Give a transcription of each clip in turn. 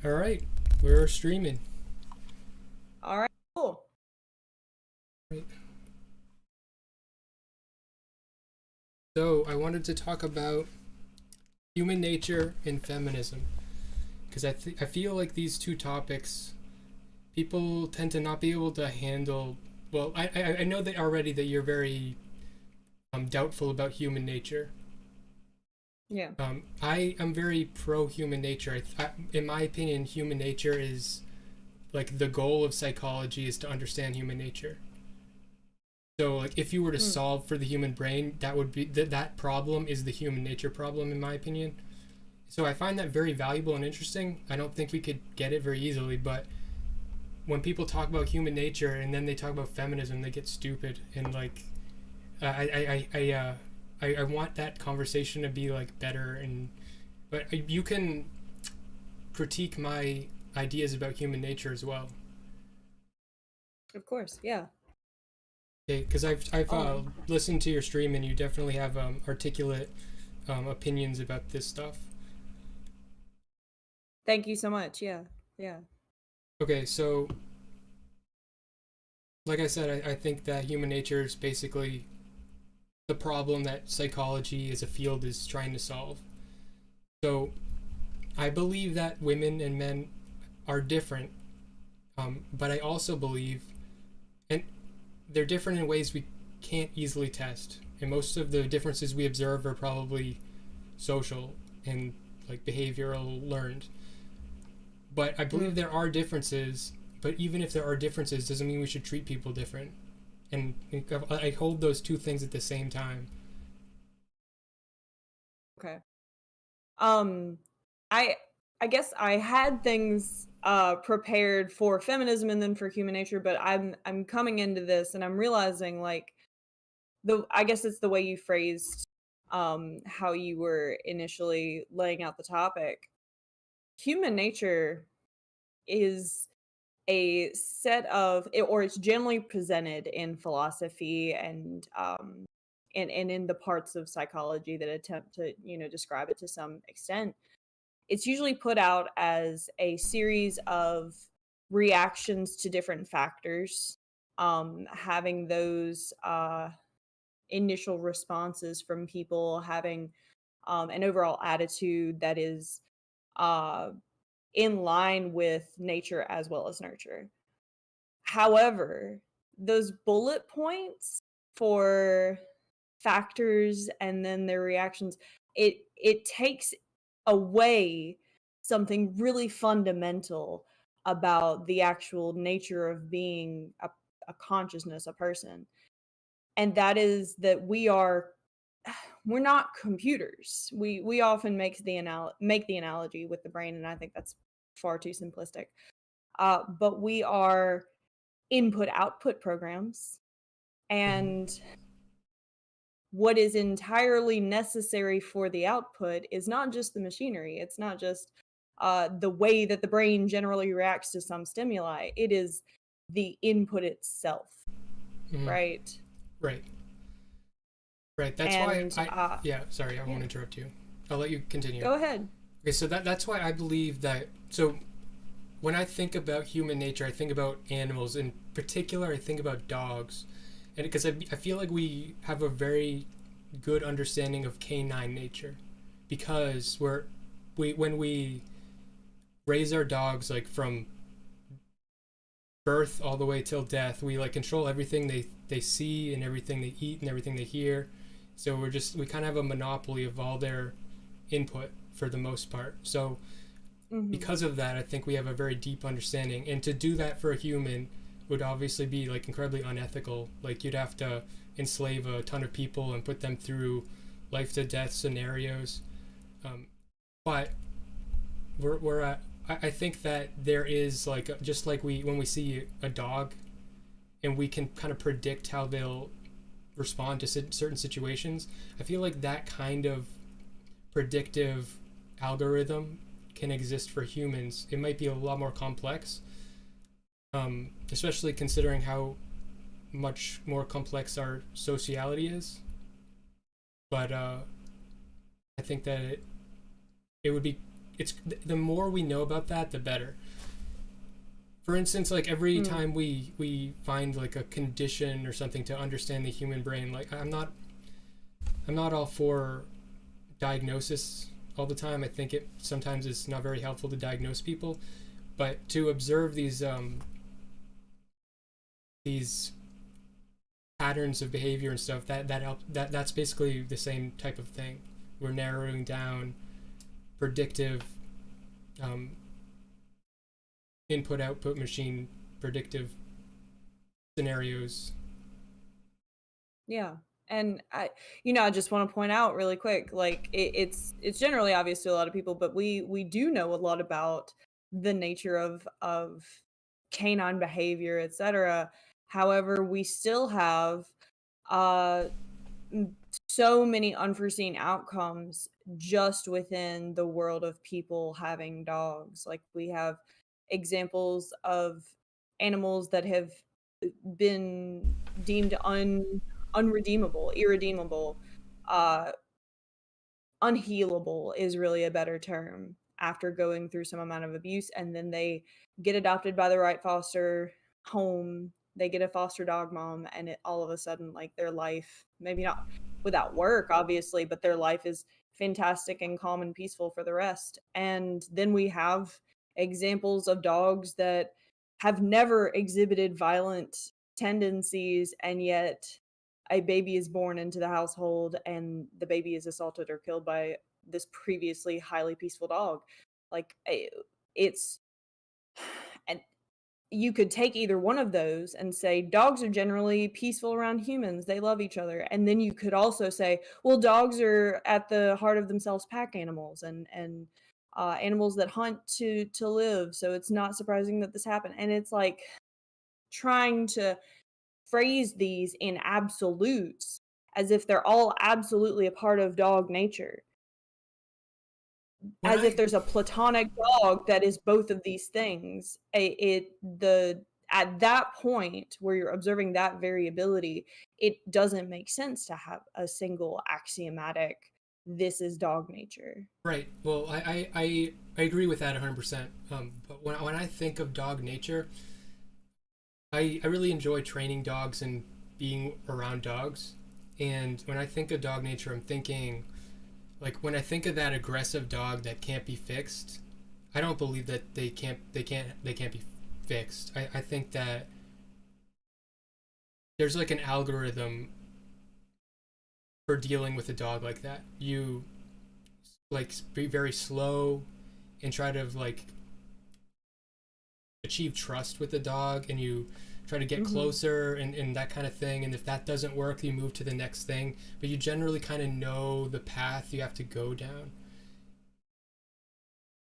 All right, we're streaming. All right, cool. Right. So I wanted to talk about human nature and feminism because I feel like these two topics people tend to not be able to handle. Well, I know that already that you're very doubtful about human nature. Yeah. I am very pro human nature. In my opinion, human nature is like the goal of psychology is to understand human nature. So like if you were to Mm, solve for the human brain, that would be that problem is the human nature problem in my opinion. So I find that very valuable and interesting. I don't think we could get it very easily, but when people talk about human nature and then they talk about feminism, they get stupid and like I want that conversation to be like better and but you can critique my ideas about human nature as well. of course, yeah. Okay, because I've Um, listened to your stream and you definitely have articulate opinions about this stuff. Thank you so much. Yeah, yeah. Okay, so like I said, I think that human nature is basically the problem that psychology as a field is trying to solve. So I believe that women and men are different, but I also believe, and they're different in ways we can't easily test. And most of the differences we observe are probably social and like behavioral learned. But I believe Mm, there are differences. But even if there are differences, doesn't mean we should treat people different. And I hold those two things at the same time. okay. Um, I I guess I had things prepared for feminism and then for human nature, but I'm coming into this and I'm realizing like the I guess it's the way you phrased how you were initially laying out the topic. Human nature is a set of or it's generally presented in philosophy and in the parts of psychology that attempt to describe it to some extent. It's usually put out as a series of reactions to different factors, having those initial responses from people, having an overall attitude that is uh in line with nature as well as nurture. However, those bullet points for factors and then their reactions, it takes away something really fundamental about the actual nature of being a consciousness, a person. And that is that we're not computers. We often make the analogy with the brain, and I think that's far too simplistic. But we are input output programs, Mm-hmm. and what is entirely necessary for the output is not just the machinery, it's not just the way that the brain generally reacts to some stimuli, it is the input itself, Mm-hmm. right? Right, right. That's why And yeah. Sorry, I won't yeah, interrupt you. I'll let you continue. go ahead. Okay, so that's why I believe that. So when I think about human nature, I think about animals. In particular, I think about dogs, and because I feel like we have a very good understanding of canine nature, because we when we raise our dogs like from birth all the way till death, we like control everything they see and everything they eat and everything they hear. So we kind of have a monopoly of all their input for the most part. So Hmm. because of that, I think we have a very deep understanding. And to do that for a human would obviously be like incredibly unethical. Like you'd have to enslave a ton of people and put them through life to death scenarios. Um, but we're at, I think that there is like just like we when we see a dog and we can kind of predict how they'll respond to certain situations. I feel like that kind of predictive algorithm can exist for humans. It might be a lot more complex, especially considering how much more complex our sociality is. But I think that it would be it's the more we know about that, the better. For instance, like every time we find like a condition or something to understand the human brain, like I'm not all for diagnosis all the time. I think it sometimes is not very helpful to diagnose people, but to observe these patterns of behavior and stuff, that's basically the same type of thing. We're narrowing down predictive input output machine predictive scenarios. Yeah. And I just want to point out really quick, like it's generally obvious to a lot of people, but we do know a lot about the nature of canine behavior, etc. However, we still have uh so many unforeseen outcomes just within the world of people having dogs. Like we have examples of animals that have been deemed unredeemable, irredeemable, uh, unhealable is really a better term after going through some amount of abuse, and then they get adopted by the right foster home. They get a foster dog mom, and all of a sudden, like their life, maybe not without work, obviously, but their life is fantastic and calm and peaceful for the rest. And then we have examples of dogs that have never exhibited violent tendencies, and yet a baby is born into the household and the baby is assaulted or killed by this previously highly peaceful dog. Like it's and you could take either one of those and say dogs are generally peaceful around humans, they love each other, and then you could also say, well, dogs are at the heart of themselves pack animals, and animals that hunt to live, so it's not surprising that this happened. And it's like trying to phrase these in absolutes as if they're all absolutely a part of dog nature, When as if I there's a platonic dog that is both of these things. At that point where you're observing that variability, it doesn't make sense to have a single axiomatic this is dog nature. Right. Well, I agree with that 100%. But when I think of dog nature, I really enjoy training dogs and being around dogs. And when I think of dog nature, I'm thinking, like, when I think of that aggressive dog that can't be fixed, I don't believe that they can't be fixed. I think that there's like an algorithm for dealing with a dog like that. You like be very slow and try to like achieve trust with the dog, and you try to get Mhm. closer and that kind of thing, and if that doesn't work you move to the next thing, but you generally kind of know the path you have to go down.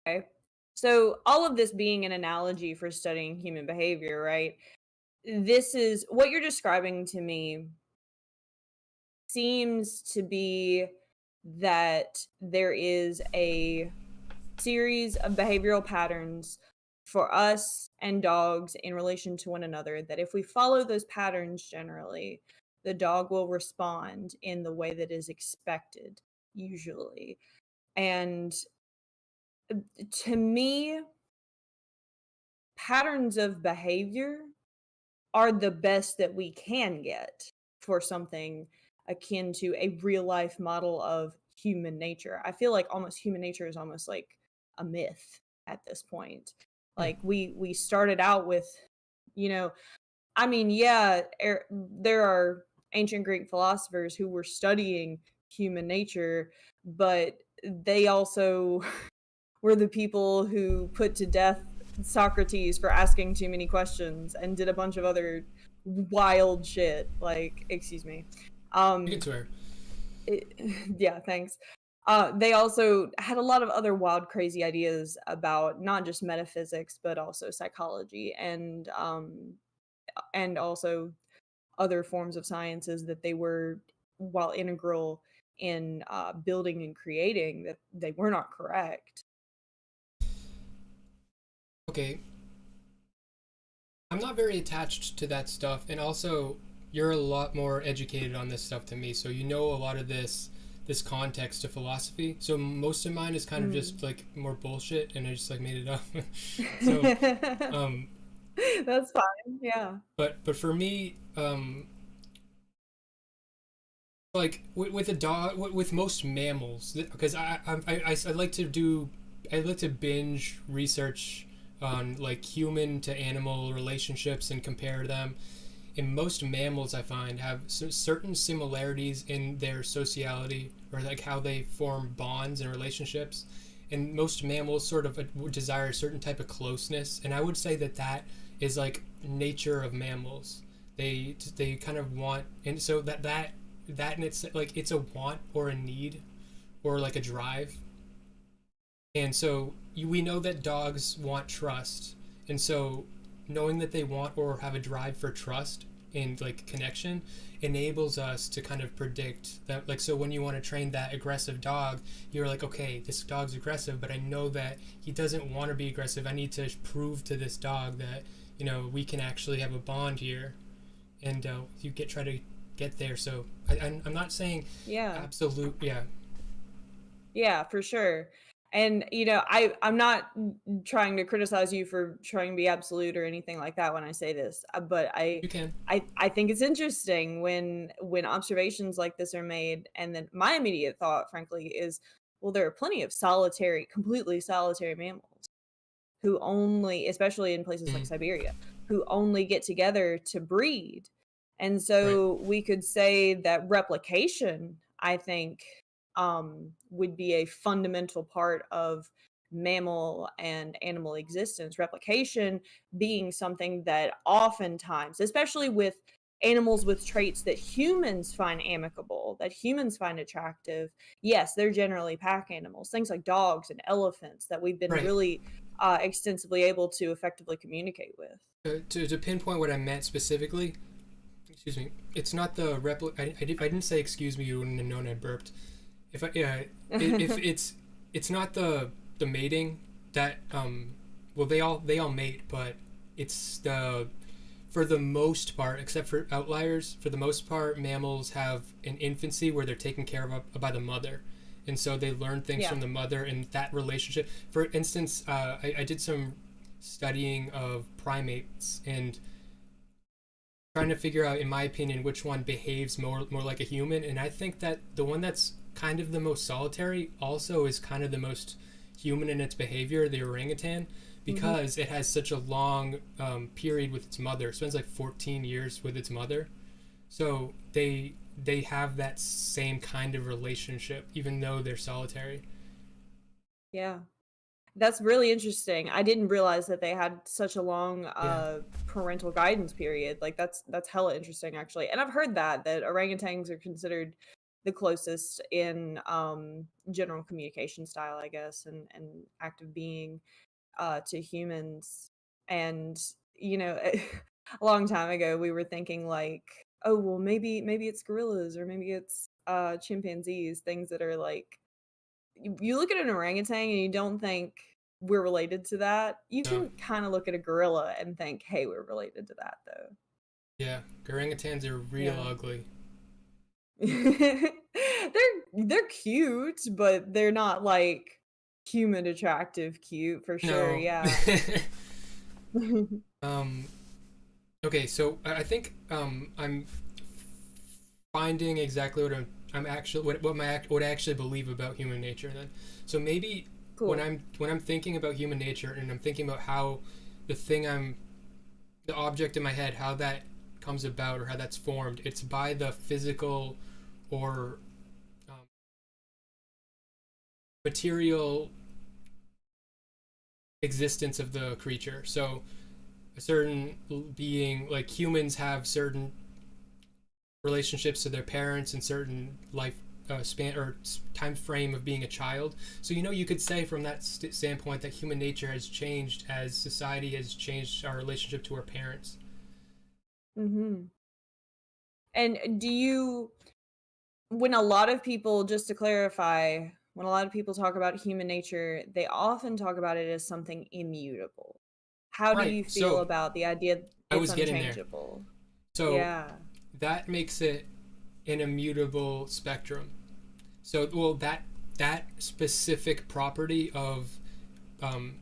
Okay. So all of this being an analogy for studying human behavior, right? This is what you're describing to me seems to be that there is a series of behavioral patterns for us and dogs in relation to one another, that if we follow those patterns generally, the dog will respond in the way that is expected, usually. And to me, patterns of behavior are the best that we can get for something akin to a real life model of human nature. I feel like almost human nature is almost like a myth at this point. Hmm. Like we started out with, you know, I mean, yeah, there are ancient Greek philosophers who were studying human nature, but they also were the people who put to death Socrates for asking too many questions and did a bunch of other wild shit. Like, excuse me. You can Um, swear. it, yeah, thanks. They also had a lot of other wild, crazy ideas about not just metaphysics, but also psychology and also other forms of sciences that they were, while integral in building and creating, that they were not correct. Okay, I'm not very attached to that stuff, and also you're a lot more educated on this stuff than me, so you know a lot of this this context to philosophy. So most of mine is kind of just like more bullshit, and I just like made it up. So, um, That's fine. Yeah. but for me, like with a dog, with most mammals, because I like to do, I like to binge research on like human to animal relationships and compare them. And most mammals I find have certain similarities in their sociality, or like how they form bonds and relationships. And most mammals sort of desire a certain type of closeness, and I would say that that is like nature of mammals. They kind of want, and so that and it's like it's a want or a need or like a drive. And so we know that dogs want trust, and so knowing that they want or have a drive for trust and like connection enables us to kind of predict that. Like, so when you want to train that aggressive dog, you're like, okay, this dog's aggressive, but I know that he doesn't want to be aggressive. I need to prove to this dog that, you know, we can actually have a bond here. And you try to get there. So I'm not saying Yeah. absolute, yeah. Yeah, for sure. And I'm not trying to criticize you for trying to be absolute or anything like that when I say this, but You can. I think it's interesting when observations like this are made, and then my immediate thought, frankly, is, well, there are plenty of completely solitary mammals who only, especially in places like Mm, Siberia, who only get together to breed. And right. so we could say that replication, I think, would be a fundamental part of mammal and animal existence. Replication being something that oftentimes, especially with animals with traits that humans find amicable, that humans find attractive, yes, they're generally pack animals, things like dogs and elephants that we've been Right. really extensively able to effectively communicate with. To pinpoint what I meant specifically, excuse me, it's not the I didn't say excuse me, you wouldn't have known I burped. If I, yeah, if it's not the mating that well, they all mate, but it's the, for the most part, except for outliers, for the most part, mammals have an infancy where they're taken care of by the mother, and so they learn things Yeah. from the mother and that relationship. For instance, I did some studying of primates and trying to figure out, in my opinion, which one behaves more like a human. And I think that the one that's kind of the most solitary also is kind of the most human in its behavior, the orangutan, Hmm. because it has such a long period with its mother. It spends like 14 years with its mother. So they have that same kind of relationship, even though they're solitary. Yeah. That's really interesting. I didn't realize that they had such a long Yeah. parental guidance period. Like that's hella interesting actually. And I've heard that orangutans are considered the closest in general communication style, I guess, and active being to humans. And a long time ago we were thinking like, oh well, maybe it's gorillas or maybe it's chimpanzees, things that are like, you look at an orangutan and you don't think we're related to that. You No. can kind of look at a gorilla and think, hey, we're related to that though. Yeah. Orangutans are real Yeah. ugly. They're cute, but they're not like human attractive cute for sure. No. Yeah. um. Okay, so I think I'm finding exactly I'm actually what I actually believe about human nature then. So maybe Cool. when I'm thinking about human nature and I'm thinking about how the thing I'm the object in my head, how that comes about or how that's formed, it's by the physical or um, material existence of the creature. So a certain being, like humans have certain relationships to their parents and certain life span or time frame of being a child. So you could say from that standpoint that human nature has changed as society has changed our relationship to our parents. Hmm. And when a lot of people, just to clarify, when a lot of people talk about human nature, they often talk about it as something immutable. How do Right. you feel So about the idea I it's was getting there. unchangeable? So Yeah. that makes it an immutable spectrum. So, well, that specific property of um,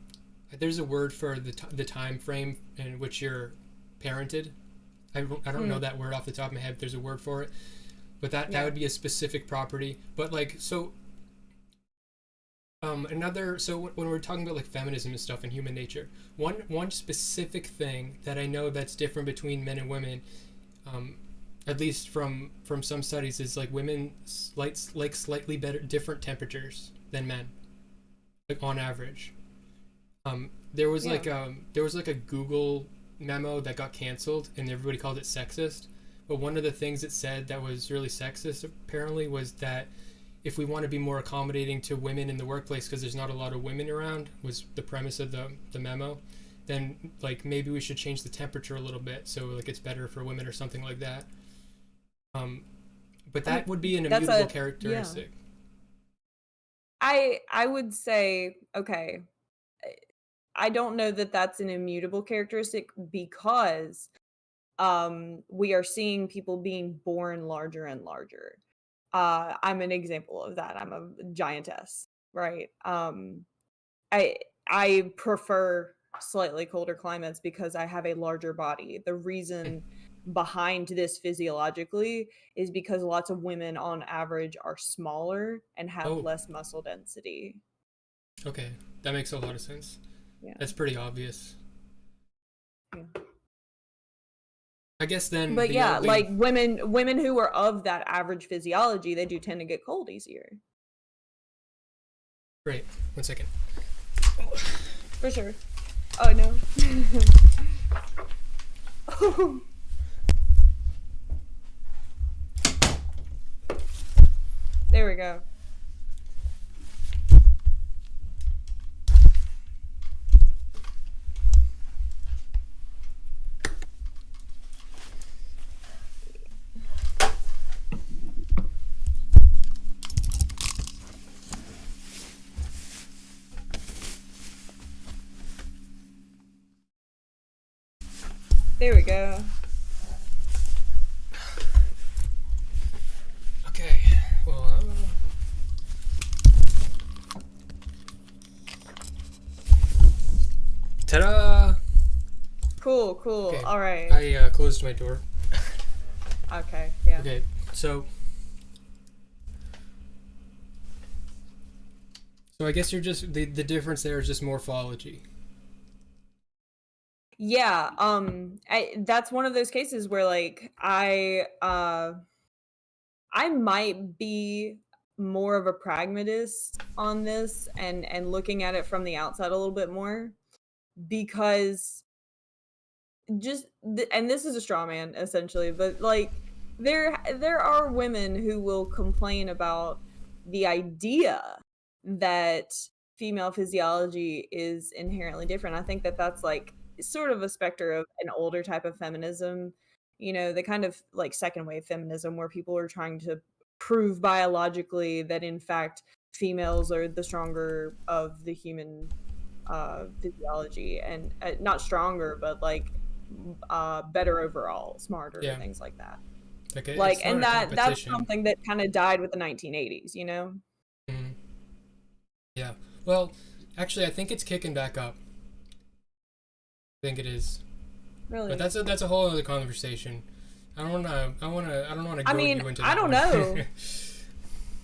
there's a word for the time frame in which you're parented. I don't know Mm, that word off the top of my head. There's a word for it, but that yeah. would be a specific property. But like so, another so when we're talking about like feminism and stuff and human nature, one specific thing that I know that's different between men and women, um, at least from some studies, is like women like slightly better different temperatures than men, like on average. Yeah. There was like a Google memo that got canceled and everybody called it sexist. But one of the things it said that was really sexist apparently was that if we want to be more accommodating to women in the workplace because there's not a lot of women around was the premise of the memo, then like maybe we should change the temperature a little bit so like it's better for women or something like that. Um, but I mean, that would be an that's immutable a yeah. characteristic. I would say, okay, I don't know that that's an immutable characteristic because we are seeing people being born larger and larger. I'm an example of that. I'm a giantess, right? I I prefer slightly colder climates because I have a larger body. The reason behind this physiologically is because lots of women on average are smaller and have Oh, less muscle density. okay, that makes a lot of sense. Yeah. That's pretty obvious. Yeah. I guess then But the yeah, like only women who are of that average physiology, they do tend to get cold easier. Great. 1 second. For sure. Oh no. There we go. There we go. Okay. Well, ta-da! Cool, cool. Okay. All right. I closed my door. Okay, yeah. Okay. So I guess you're just the difference there is just morphology. Yeah, that's one of those cases where like I might be more of a pragmatist on this and looking at it from the outside a little bit more because and this is a straw man essentially, but like there are women who will complain about the idea that female physiology is inherently different. I think that that's like sort of a specter of an older type of feminism, the kind of like second wave feminism where people are trying to prove biologically that in fact females are the stronger of the human physiology and not stronger but like better overall, smarter, Yeah. things like that. Like Like, it's not and a that's competition. something that kind of died with the 1980s, you know? Mhm. Yeah. Well, actually, I think it's kicking back up. I think it is. But Really. that's a whole other conversation. I don't wanna I goad mean, you into I that don't one. know.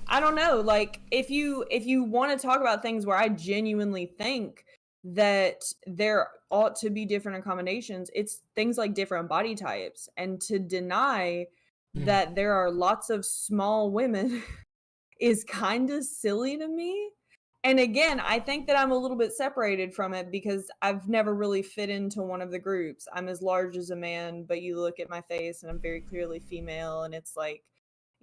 I don't know. Like if you want to talk about things where I genuinely think that there ought to be different accommodations, it's things like different body types and to deny Mhm. that there are lots of small women is kind of silly to me. And again, I think that I'm a little bit separated from it because I've never really fit into one of the groups. I'm as large as a man, but you look at my face and I'm very clearly female. And it's like,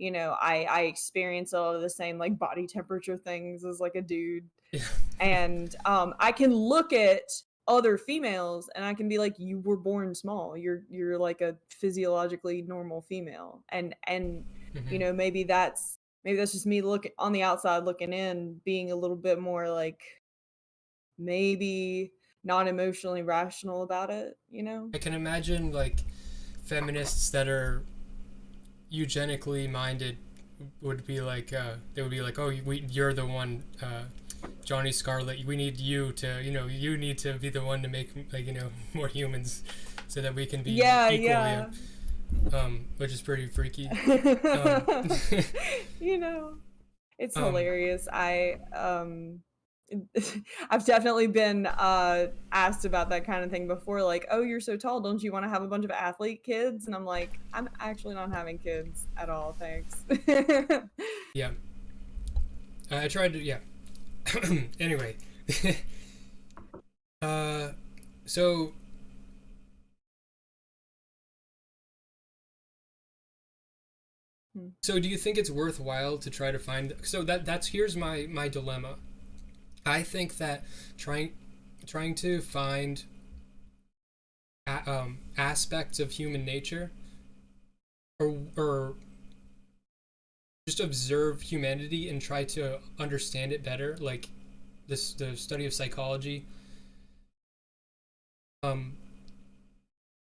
I experience all of the same like body temperature things as like a dude. Yeah. And I can look at other females and I can be like, you were born small. You're like a physiologically normal female. And Mhm. maybe that's just me looking on the outside looking in, being a little bit more like maybe not emotionally rational about it, you know? I can imagine like feminists that are eugenically minded would be like they would be like, oh, you're the one, JohnnyScarlett. We need you to, you need to be the one to make, like, more humans, so that we can be Yeah, equal. Yeah. yeah. Which is pretty freaky. Um, You know, it's um, hilarious. I've definitely been asked about that kind of thing before, like, "Oh, you're so tall, don't you want to have a bunch of athlete kids?" And I'm like, "I'm actually not having kids at all, thanks." yeah. I tried to. Yeah. Anyway. uh, so Hmm. so do you think it's worthwhile to try to find? So that's here's my dilemma. I think that trying to find aspects of human nature, or just observe humanity and try to understand it better, like the study of psychology, um,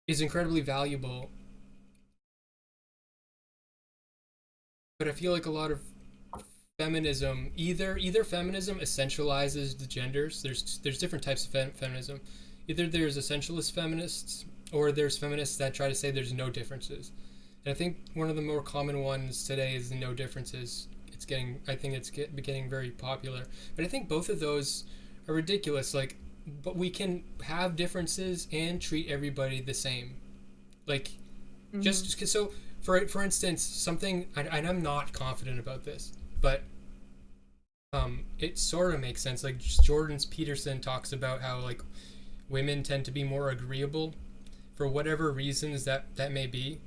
is incredibly valuable. But I feel like a lot of feminism, either feminism essentializes the genders. There's different types of feminism. Either there's essentialist feminists, or there's feminists that try to say there's no differences. And I think one of the more common ones today is the no differences. I think it's getting very popular. But I think both of those are ridiculous. Like, but we can have differences and treat everybody the same. Like, Mhm. just so for instance, something, and I'm not confident about this, but it sort of makes sense. Like, Jordan Peterson talks about how, like, women tend to be more agreeable for whatever reasons that may be,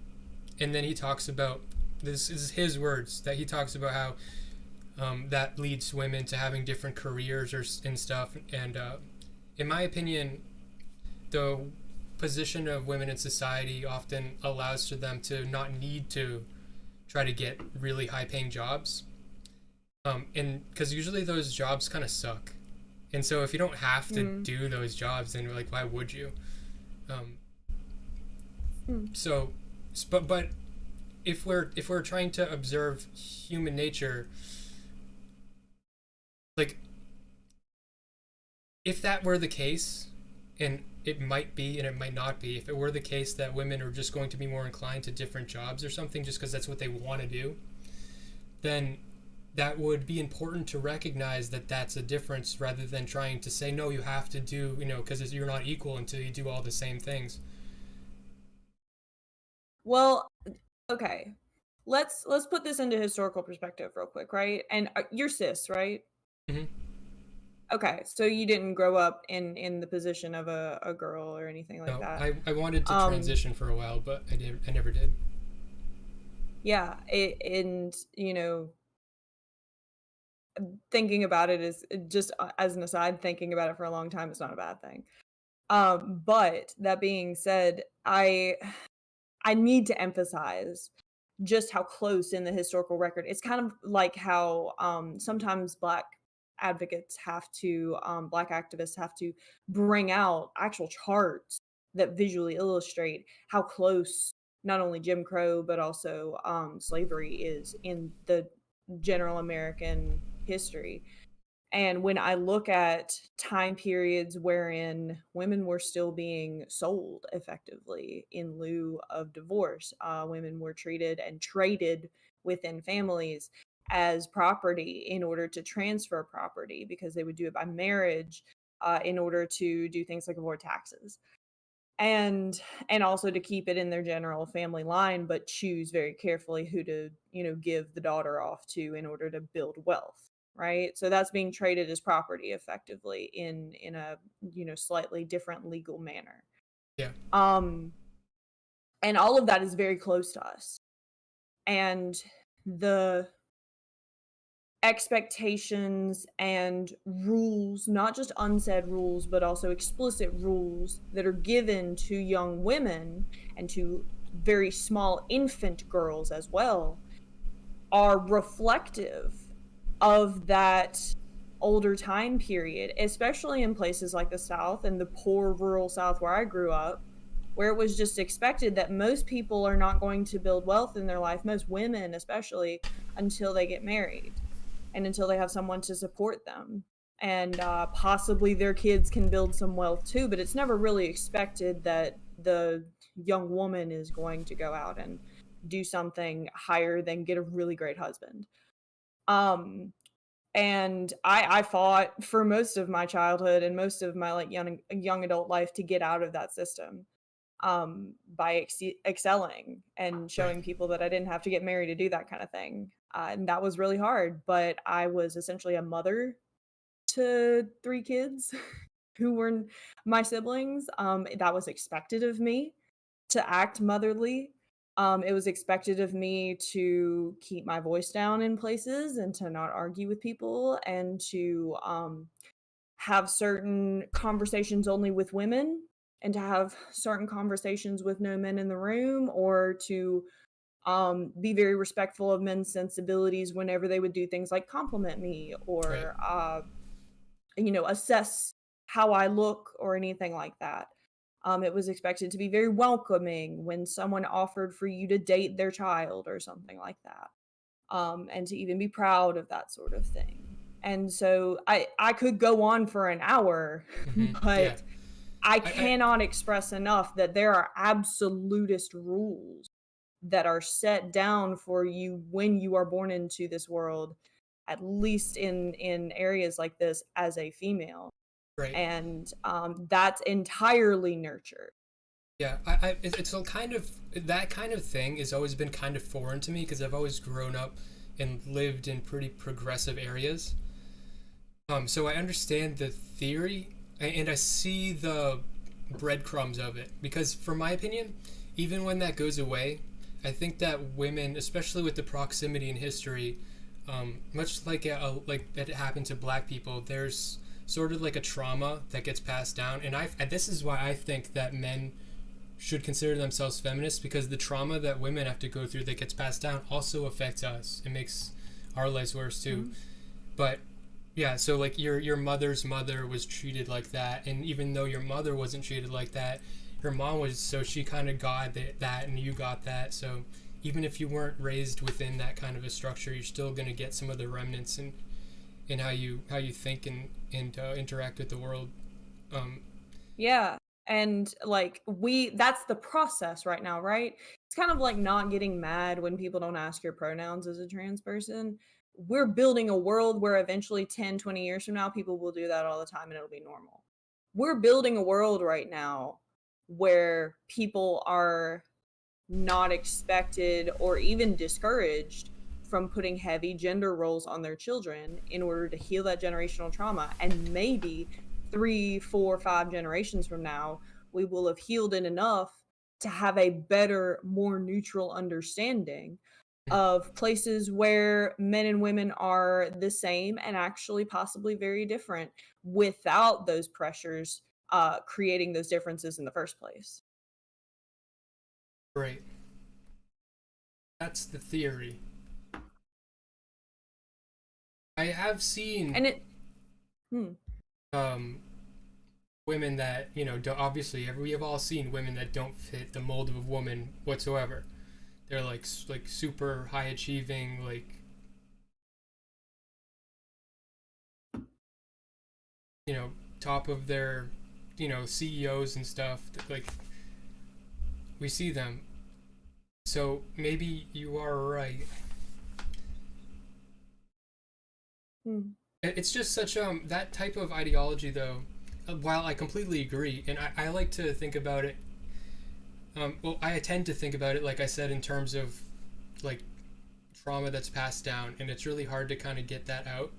and then he talks about, this is his words, that he talks about how that leads women to having different careers and stuff. And in my opinion, the position of women in society often allows for them to not need to try to get really high paying jobs, and because usually those jobs kind of suck, and so if you don't have to Mm. do those jobs, then, like, why would you? um, Mm. so but if we're trying to observe human nature, like, if that were the case, and it might be and it might not be, if it were the case that women are just going to be more inclined to different jobs or something just because that's what they want to do, then that would be important to recognize that that's a difference, rather than trying to say, no, you have to do, because you're not equal until you do all the same things. Well, okay. Let's put this into historical perspective real quick, right? And you're cis, right? Hmm. Okay, so you didn't grow up in the position of a girl or anything like No, that. I wanted to Um, transition for a while, but I never did. yeah, and thinking about it is just as an aside, thinking about it for a long time is not a bad thing. But that being said, I need to emphasize just how close in the historical record. It's kind of like how sometimes black activists have to bring out actual charts that visually illustrate how close not only Jim Crow but also slavery is in the general American history. And when I look at time periods wherein women were still being sold effectively in lieu of divorce, women were treated and traded within families as property in order to transfer property because they would do it by marriage in order to do things like avoid taxes and also to keep it in their general family line, but choose very carefully who to give the daughter off to in order to build wealth, right? So that's being traded as property effectively in a slightly different legal manner. Yeah. um and all of that is very close to us, and the expectations and rules, not just unsaid rules, but also explicit rules that are given to young women and to very small infant girls as well, are reflective of that older time period, especially in places like the South and the poor rural South where I grew up, where it was just expected that most people are not going to build wealth in their life, most women especially, until they get married and until they have someone to support them. And possibly their kids can build some wealth too, but it's never really expected that the young woman is going to go out and do something higher than get a really great husband. Um, and I fought for most of my childhood and most of my like young adult life to get out of that system, by excelling and Right. showing people that I didn't have to get married to do that kind of thing. And that was really hard, but I was essentially a mother to 3 kids who were my siblings. That was expected of me to act motherly. It was expected of me to keep my voice down in places and to not argue with people and to have certain conversations only with women and to have certain conversations with no men in the room, or to be very respectful of men's sensibilities whenever they would do things like compliment me Right. or assess how I look or anything like that. It was expected to be very welcoming when someone offered for you to date their child or something like that, and to even be proud of that sort of thing. And so I could go on for an hour, Yeah. but I I cannot express enough that there are absolutist rules that are set down for you when you are born into this world, at least in areas like this as a female, right. and that's entirely nurtured. Yeah, it's a kind of that kind of thing has always been kind of foreign to me because I've always grown up and lived in pretty progressive areas. So I understand the theory and I see the breadcrumbs of it because, for my opinion, even when that goes away, I think that women, especially with the proximity in history, much like it happened to Black people, there's sort of like a trauma that gets passed down, and this is why I think that men should consider themselves feminists because the trauma that women have to go through that gets passed down also affects us. It makes our lives worse too. Mhm. But yeah, so like your mother's mother was treated like that, and even though your mother wasn't treated like that, her mom was. So she kind of got that, and you got that. So even if you weren't raised within that kind of a structure, you're still gonna get some of the remnants in how you think and interact with the world. Um, Yeah. And like that's the process right now, right? It's kind of like not getting mad when people don't ask your pronouns as a trans person. We're building a world where eventually 10, 20 years from now, people will do that all the time and it'll be normal. We're building a world right now where people are not expected or even discouraged from putting heavy gender roles on their children in order to heal that generational trauma. And maybe 3, 4, 5 generations from now, we will have healed it enough to have a better, more neutral understanding of places where men and women are the same and actually possibly very different without those pressures creating those differences in the first place. right. That's the theory. I have seen And it, hmm, um, women that don't, obviously we have all seen women that don't fit the mold of a woman whatsoever. They're like super high achieving, like top of their CEOs and stuff. Like we see them. So maybe you are right. hmm. It's just such that type of ideology though. While I completely agree, and I like to think about it. Well, I tend to think about it, like I said, in terms of like trauma that's passed down, and it's really hard to kind of get that out.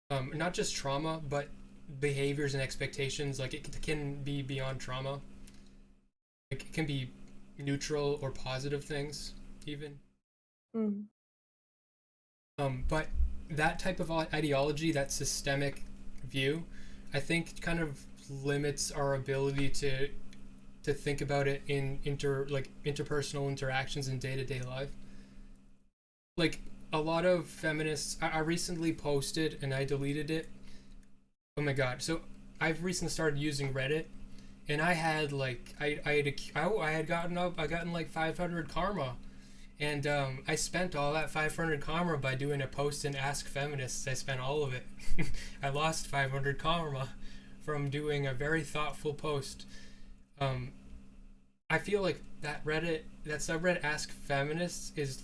Not just trauma, but behaviors and expectations. Like it can be beyond trauma. Like it can be neutral or positive things, even. Mm. But that type of ideology, that systemic view, I think kind of limits our ability to think about it in interpersonal interactions in day to day life. Like a lot of feminists, I recently posted and I deleted it. Oh my god! So I've recently started using Reddit, and I had like I had gotten like 500 karma, and I spent all that 500 karma by doing a post in Ask Feminists. I spent all of it. I lost 500 karma from doing a very thoughtful post. Um, I feel like that subreddit Ask Feminists is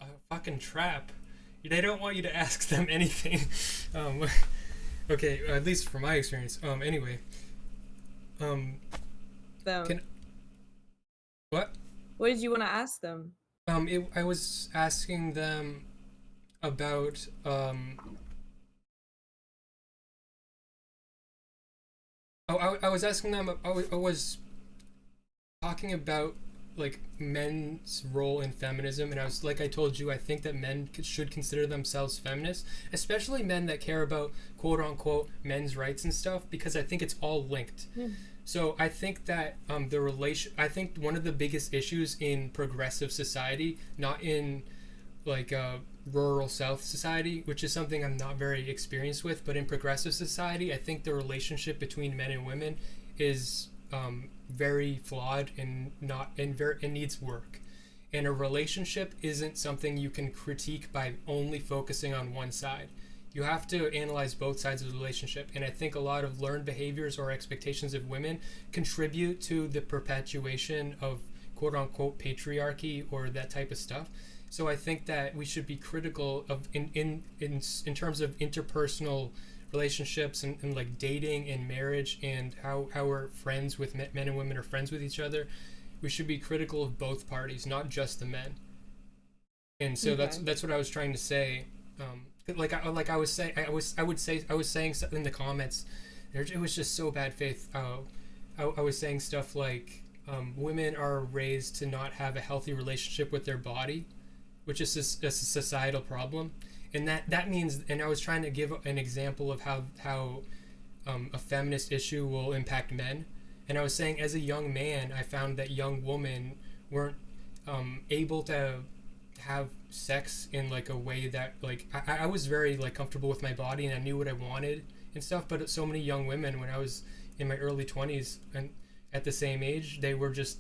a fucking trap. They don't want you to ask them anything. um, okay, at least from my experience. Anyway, um, Them. can what? What did you want to ask them? I was asking them about I was asking them. I was talking about like men's role in feminism, and I was like, I told you, I think that men should consider themselves feminists, especially men that care about quote unquote men's rights and stuff, because I think it's all linked. Yeah. So I think that I think one of the biggest issues in progressive society, not in like rural South society, which is something I'm not very experienced with, but in progressive society, I think the relationship between men and women is very flawed and not and very and needs work. And a relationship isn't something you can critique by only focusing on one side. You have to analyze both sides of the relationship, and I think a lot of learned behaviors or expectations of women contribute to the perpetuation of quote unquote patriarchy or that type of stuff. So I think that we should be critical of in terms of interpersonal relationships and like dating and marriage and how we're friends with men and women are friends with each other. We should be critical of both parties, not just the men. And so Okay. that's what I was trying to say. Like I was saying, I was saying in the comments, it was just so bad faith. I was saying stuff like women are raised to not have a healthy relationship with their body, which is a societal problem, and that means. And I was trying to give an example of how a feminist issue will impact men. And I was saying, as a young man, I found that young women weren't able to have sex in like a way that like I was very like comfortable with my body and I knew what I wanted and stuff. But so many young women when I was in my early 20s and at the same age, they were just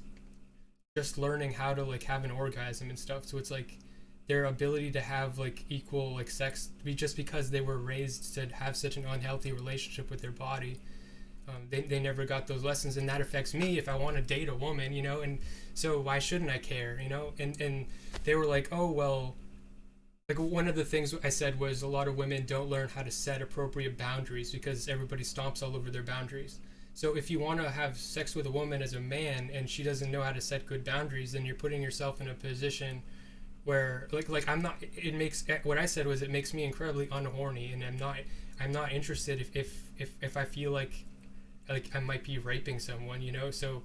learning how to like have an orgasm and stuff. So it's like their ability to have like equal like sex just because they were raised to have such an unhealthy relationship with their body. They never got those lessons, and that affects me if I want to date a woman, you know. And so why shouldn't I care, you know? And they were like, oh well, like one of the things I said was a lot of women don't learn how to set appropriate boundaries because everybody stomps all over their boundaries. So if you want to have sex with a woman as a man and she doesn't know how to set good boundaries, then you're putting yourself in a position where like I'm not. It makes what I said was it makes me incredibly unhorny, and I'm not interested if I feel like I might be raping someone, you know. So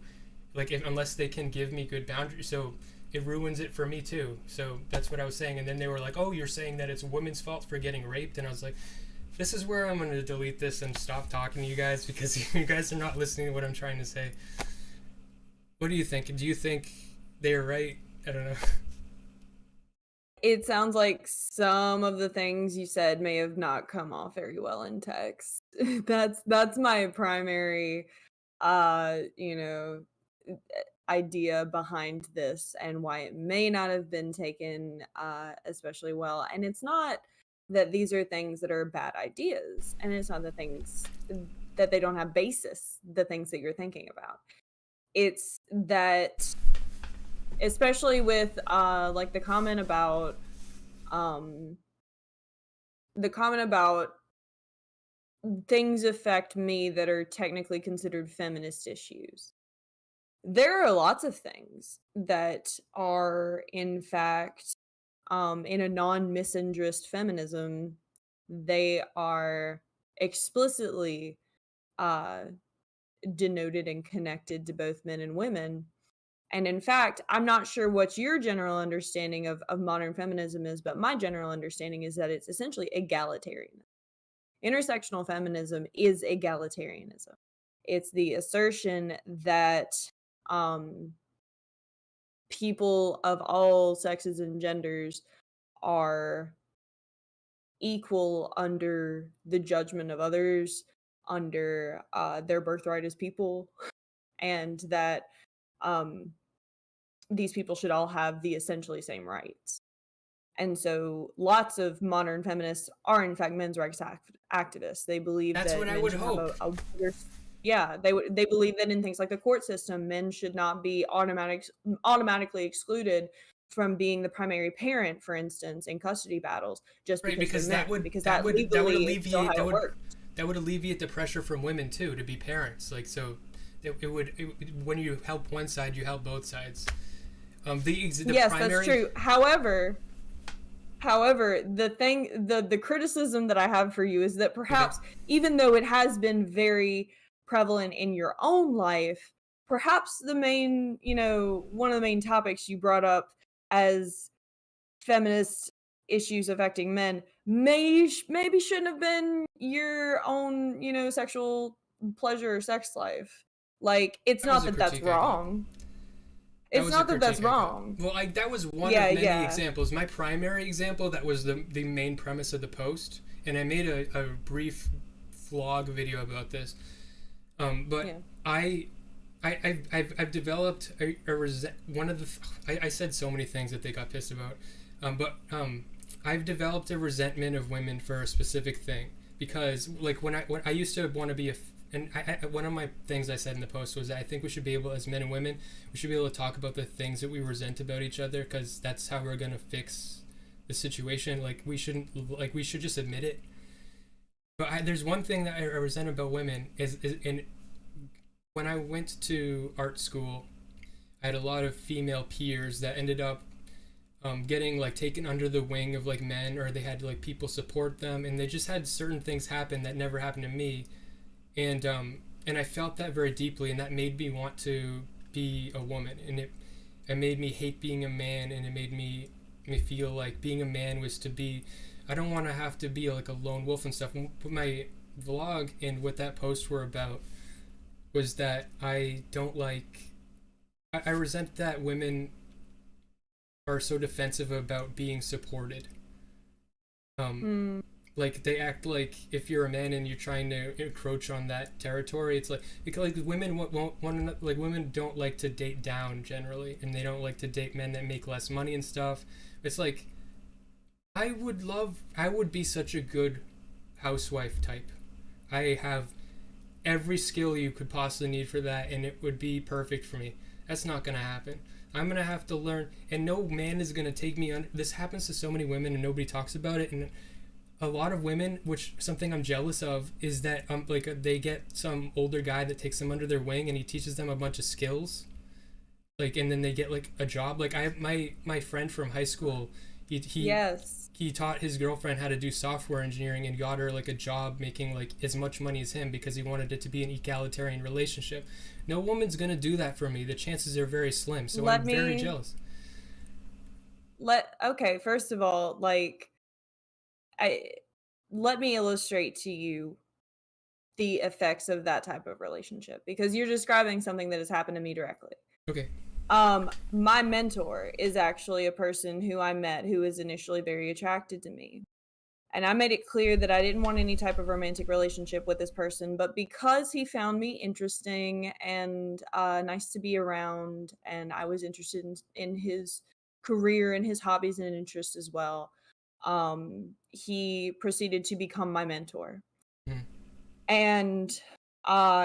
like unless they can give me good boundaries, so it ruins it for me too. So that's what I was saying. And then they were like, oh, you're saying that it's a woman's fault for getting raped, and I was like, this is where I'm going to delete this and stop talking to you guys because you guys are not listening to what I'm trying to say. What do you think? Do you think they're right? I don't know. It sounds like some of the things you said may have not come off very well in text. That's my primary you know, idea behind this and why it may not have been taken especially well. And it's not that these are things that are bad ideas, and it's not the things that they don't have basis, the things that you're thinking about. It's that especially with like um the comment about things affect me that are technically considered feminist issues. There are lots of things that are, in fact, in a non-misandrist feminism, they are explicitly uh, denoted and connected to both men and women. And in fact, I'm not sure what your general understanding of modern feminism is, but my general understanding is that it's essentially egalitarian. Intersectional feminism is egalitarianism. It's the assertion that um, people of all sexes and genders are equal under the judgment of others, under their birthright as people, and that um, these people should all have the essentially same rights. And so lots of modern feminists are in fact men's rights activists. They believe That's that what I men would should have hope. a bigger yeah, they believe that in things like the court system, men should not be automatically excluded from being the primary parent, for instance, in custody battles just Right, because they're because men, because that legally is still how it works. that would alleviate the pressure from women too to be parents. Like so, when you help one side, you help both sides. The Yes, that's primary. true. However, the criticism that I have for you is that Okay. perhaps even though it has been very prevalent in your own life, perhaps the main, one of the main topics you brought up as feminist issues affecting men maybe shouldn't have been your own, sexual pleasure or sex life. Like, it's That was not a that that's critique I got. wrong. That It's was a not that that's critique I got. wrong. Well, that was one Yeah, of many yeah. examples. My primary example, that was the main premise of the post, and I made a brief vlog video about this. But Yeah. I've developed one of the I said so many things that they got pissed about, but I've developed a resentment of women for a specific thing because like when I used to want to be and one of my things I said in the post was that I think we should be able, as men and women, we should be able to talk about the things that we resent about each other because that's how we're gonna fix the situation. Like we should just admit it. But there's one thing that I resent about women is and when I went to art school, I had a lot of female peers that ended up getting like taken under the wing of like men, or they had like people support them, and they just had certain things happen that never happened to me, and I felt that very deeply, and that made me want to be a woman, and it made me hate being a man, and it made me feel like being a man was to be. I don't want to have to be like a lone wolf and stuff. But my vlog and what that post were about was that I don't like. I resent that women are so defensive about being supported. Um, Mm. like they act like if you're a man and you're trying to encroach on that territory, it's like because like women won't want like women don't like to date down generally, and they don't like to date men that make less money and stuff. It's like I would be such a good housewife type. I have every skill you could possibly need for that, and it would be perfect for me. That's not gonna happen. I'm gonna have to learn, and no man is gonna take me on. This happens to so many women, and nobody talks about it. And a lot of women, which something I'm jealous of, is that like they get some older guy that takes them under their wing, and he teaches them a bunch of skills, like, and then they get like a job. Like I have my friend from high school, he Yes. he taught his girlfriend how to do software engineering and got her like a job making like as much money as him because he wanted it to be an egalitarian relationship. No woman's gonna do that for me. The chances are very slim. So Let I'm very me jealous. let okay, first of all, like I let me illustrate to you the effects of that type of relationship because you're describing something that has happened to me directly. Okay. My mentor is actually a person who I met who was initially very attracted to me. And I made it clear that I didn't want any type of romantic relationship with this person, but because he found me interesting and nice to be around, and I was interested in his career and his hobbies and interests as well, he proceeded to become my mentor. Mm. And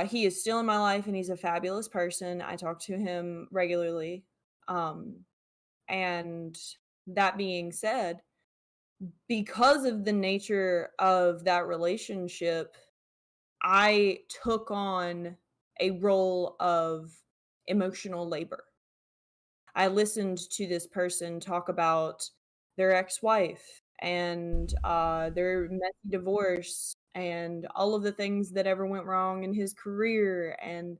he is still in my life, and he's a fabulous person. I talk to him regularly. Um, and that being said, because of the nature of that relationship, I took on a role of emotional labor. I listened to this person talk about their ex-wife and their messy divorce and all of the things that ever went wrong in his career and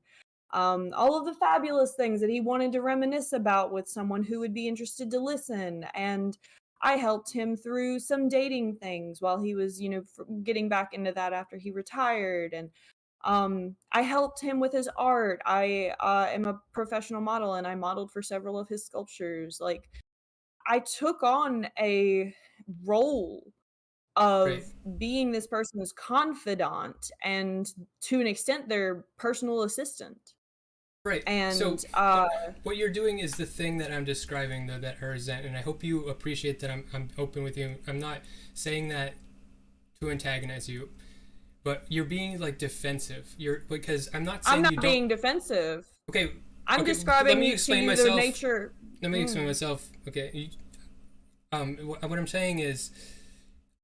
all of the fabulous things that he wanted to reminisce about with someone who would be interested to listen. And I helped him through some dating things while he was, getting back into that after he retired. And I helped him with his art. I am a professional model and I modeled for several of his sculptures. Like, I took on a role Right. of being this person's confidant and to an extent their personal assistant. Right. So And what you're doing is the thing that I'm describing, though, that I resent, and I hope you appreciate that I'm open with you. I'm not saying that to antagonize you, but you're being like defensive. You're because I'm not I'm saying you not don't. being defensive. Okay. I'm Okay. Let describing me you to explain you the myself. nature. Let me explain Mm. myself. Okay. What I'm saying is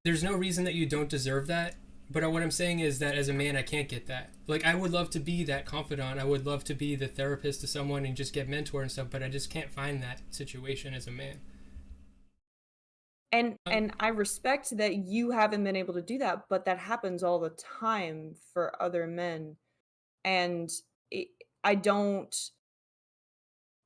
there's no reason that you don't deserve that. But what I'm saying is that as a man, I can't get that. Like, I would love to be that confidant. I would love to be the therapist to someone and just get mentor and stuff. But I just can't find that situation as a man. Um, And I respect that you haven't been able to do that, but that happens all the time for other men. And it, I don't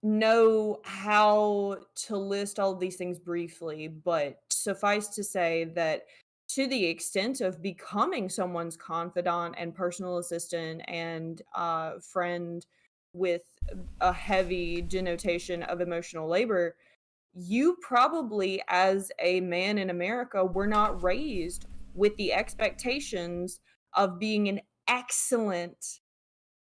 know how to list all of these things briefly, but suffice to say that to the extent of becoming someone's confidant and personal assistant and friend with a heavy denotation of emotional labor, you probably, as a man in America, were not raised with the expectations of being an excellent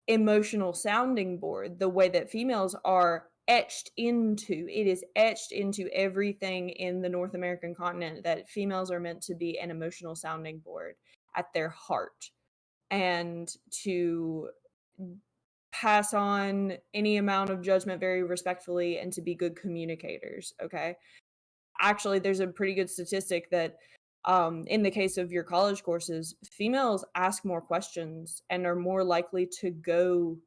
emotional sounding board the way that females are etched into. It is etched into everything in the North American continent that females are meant to be an emotional sounding board at their heart and to pass on any amount of judgment very respectfully and to be good communicators, okay? Actually, there's a pretty good statistic that in the case of your college courses, females ask more questions and are more likely to go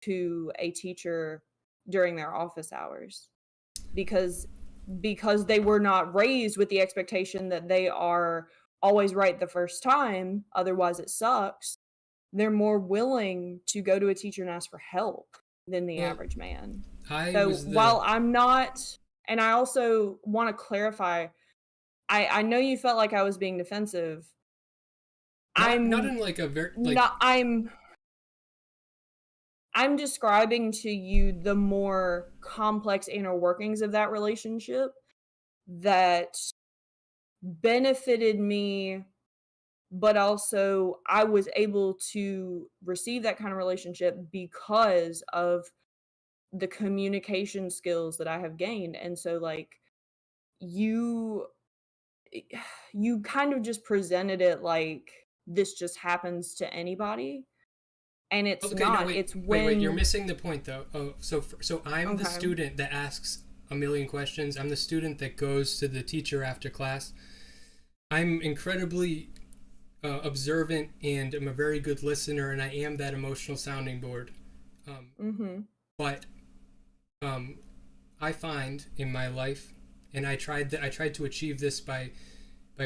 to a teacher during their office hours because they were not raised with the expectation that they are always right the first time, otherwise it sucks. They're more willing to go to a teacher and ask for help than the well, average man. I So was the while I'm not, and I also want to clarify, I know you felt like I was being defensive. not I'm in like a very like not. I'm describing to you the more complex inner workings of that relationship that benefited me, but also I was able to receive that kind of relationship because of the communication skills that I have gained. And so like you you kind of just presented it like this just happens to anybody, and it's okay, no, not. wait, It's wait, you're when missing the point though. Oh, so I'm the okay. student that asks a million questions. I'm the student that goes to the teacher after class. I'm incredibly observant and I'm a very good listener, and I am that emotional sounding board. Um, Mhm. but um, I find in my life, and I tried to achieve this by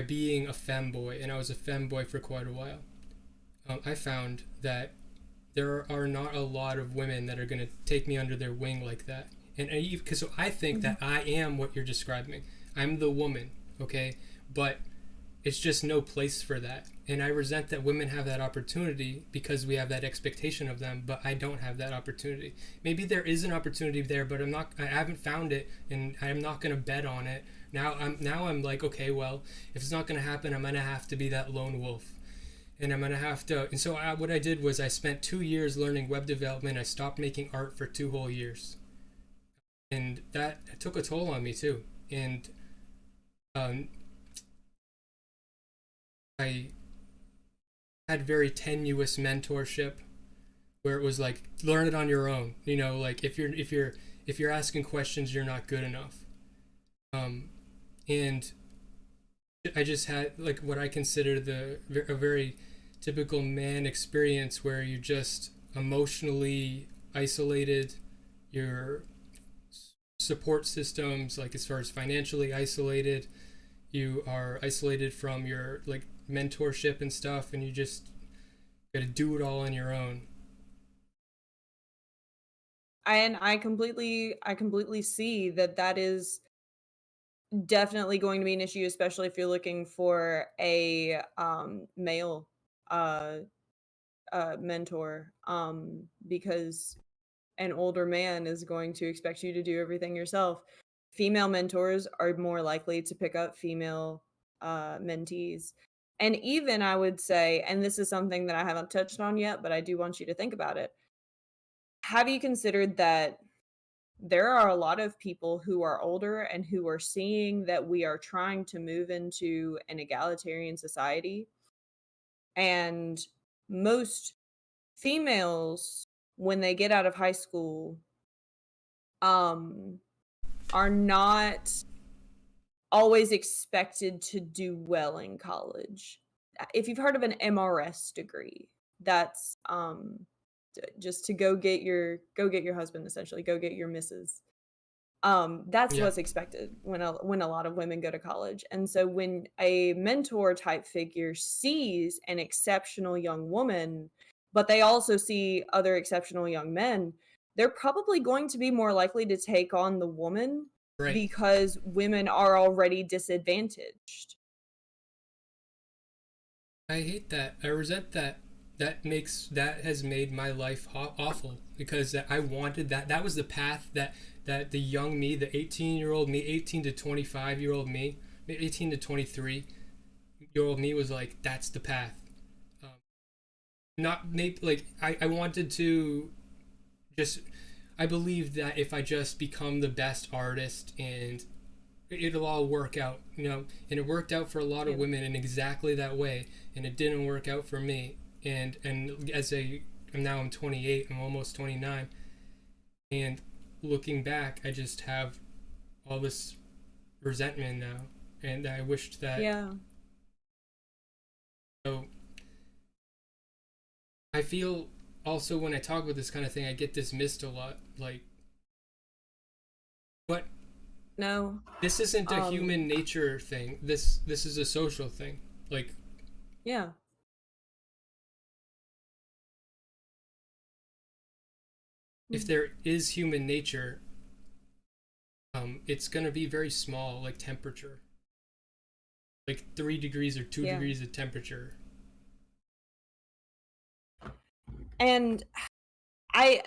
being a femboy, and I was a femboy for quite a while. I found that there are not a lot of women that are going to take me under their wing like that. And because so I think Mhm. that I am what you're describing. I'm the woman, okay? But it's just no place for that. And I resent that women have that opportunity because we have that expectation of them, but I don't have that opportunity. Maybe there is an opportunity there, but I haven't found it, and I'm not going to bet on it. Now I'm like, okay, well, if it's not going to happen, I'm going to have to be that lone wolf. And I'm going to have to, and so what I did was I spent 2 years learning web development. I stopped making art for 2 whole years. And that took a toll on me too. And um, I had very tenuous mentorship where it was like learn it on your own. You know, like if you're asking questions, you're not good enough. And I just had like what I consider a very typical man experience where you're just emotionally isolated. Your support systems, like as far as financially isolated, you are isolated from your like mentorship and stuff, and you just got to do it all on your own. And I completely see that that is definitely going to be an issue, especially if you're looking for a male uh mentor, because an older man is going to expect you to do everything yourself. Female mentors are more likely to pick up female mentees. And even I would say, and this is something that I haven't touched on yet, but I do want you to think about it. have you considered that there are a lot of people who are older and who are seeing that we are trying to move into an egalitarian society, and most females, when they get out of high school, um are not always expected to do well in college. If you've heard of an MRS degree, that's just to go get your husband, essentially, go get your missus. That's Yeah. what's expected when a lot of women go to college. And so when a mentor type figure sees an exceptional young woman, but they also see other exceptional young men, they're probably going to be more likely to take on the woman Right. because women are already disadvantaged. I hate that. I resent that. That has made my life awful, because I wanted that. That was the path that the young me, the 18-year-old me, 18 to 25-year-old me, 18 to 23-year-old me was like, that's the path. Um, Not maybe like I wanted to just, I believed that if I just become the best artist and it'll all work out, and it worked out for a lot of Yeah. women in exactly that way, and it didn't work out for me. And I'm 28, I'm almost 29, and looking back, I just have all this resentment now, and I wished that. Yeah. So I feel also when I talk about this kind of thing, I get dismissed a lot, like, but No. this isn't a Um human nature thing. This is a social thing. Like, yeah. if there is human nature, it's gonna be very small, like temperature, like 3 degrees or two Yeah. degrees of temperature. And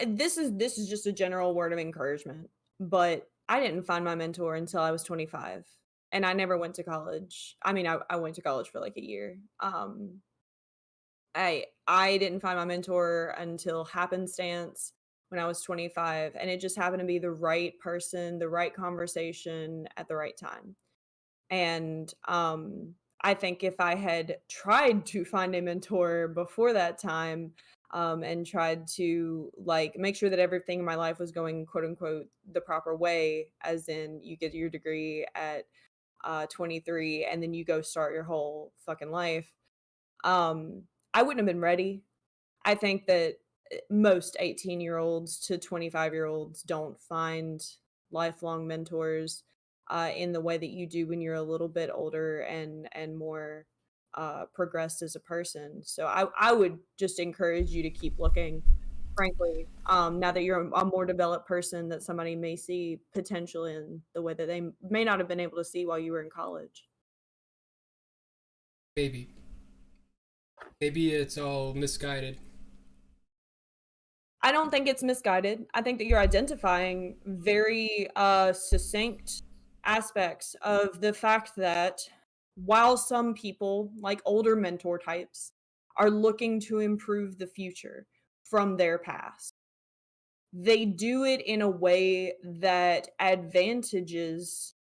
this is just a general word of encouragement, but I didn't find my mentor until I was 25, and I never went to college. I mean, I went to college for like a year. I didn't find my mentor until happenstance when I was 25, and it just happened to be the right person, the right conversation at the right time. And I think if I had tried to find a mentor before that time, and tried to like make sure that everything in my life was going quote unquote the proper way, as in you get your degree at 23 and then you go start your whole fucking life, um, I wouldn't have been ready. I think that most 18-year-olds to 25-year-olds don't find lifelong mentors in the way that you do when you're a little bit older and more progressed as a person. So I would just encourage you to keep looking, frankly, now that you're a more developed person that somebody may see potential in the way that they may not have been able to see while you were in college. Maybe, maybe it's all misguided. I don't think it's misguided. I think that you're identifying very succinct aspects of the fact that while some people, like older mentor types, are looking to improve the future from their past, they do it in a way that advantages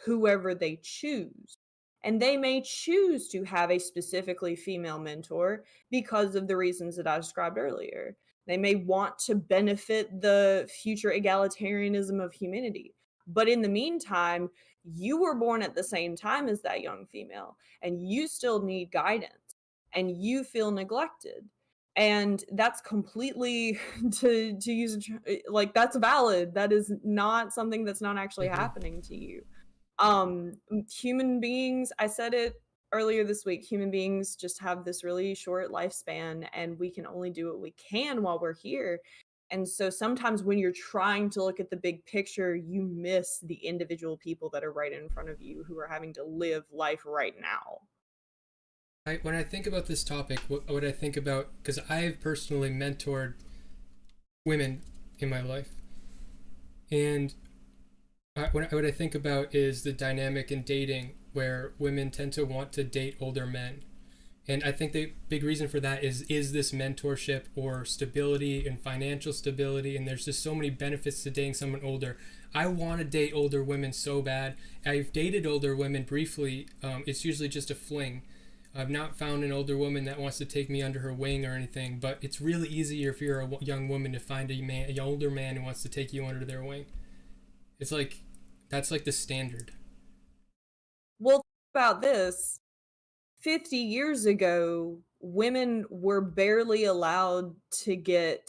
whoever they choose. And they may choose to have a specifically female mentor because of the reasons that I described earlier. They may want to benefit the future egalitarianism of humanity. But in the meantime, you were born at the same time as that young female, and you still need guidance, and you feel neglected. And that's completely to use like that's valid. That is not something that's not actually Hmm. happening to you. Human beings, I said it earlier this week, human beings just have this really short lifespan and we can only do what we can while we're here. And so sometimes when you're trying to look at the big picture, you miss the individual people that are right in front of you who are having to live life right now. When I think about this topic, what I think about, because I've personally mentored women in my life, and what I think about is the dynamic in dating where women tend to want to date older men, And I think the big reason for that is this mentorship or stability and financial stability. And there's just so many benefits to dating someone older. I want to date older women so bad. I've dated older women briefly. It's usually just a fling. I've not found an older woman that wants to take me under her wing or anything. But it's really easier if you're a young woman to find an older man who wants to take you under their wing. It's like that's like the standard. Well, think about this. 50 years ago, women were barely allowed to get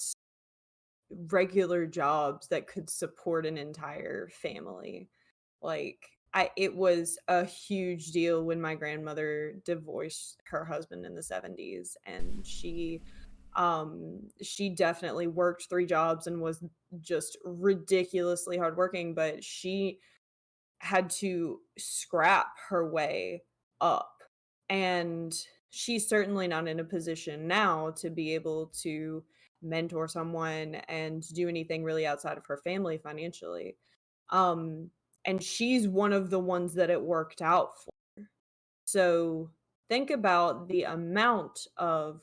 regular jobs that could support an entire family. Like it was a huge deal when my grandmother divorced her husband in the 70s, and she definitely worked 3 jobs and was just ridiculously hardworking, but she had to scrap her way up. And she's certainly not in a position now to be able to mentor someone and do anything really outside of her family financially. Um, and she's one of the ones that it worked out for. So think about the amount of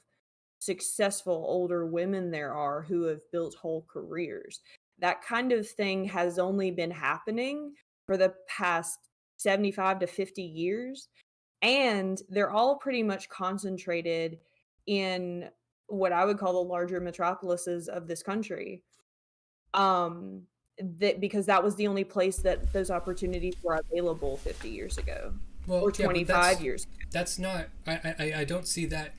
successful older women there are who have built whole careers. That kind of thing has only been happening for the past 75 to 50 years. And they're all pretty much concentrated in what I would call the larger metropolises of this country. Um, that because that was the only place that those opportunities were available 50 years ago Well, or yeah, but 25 years. that's not. I don't see that.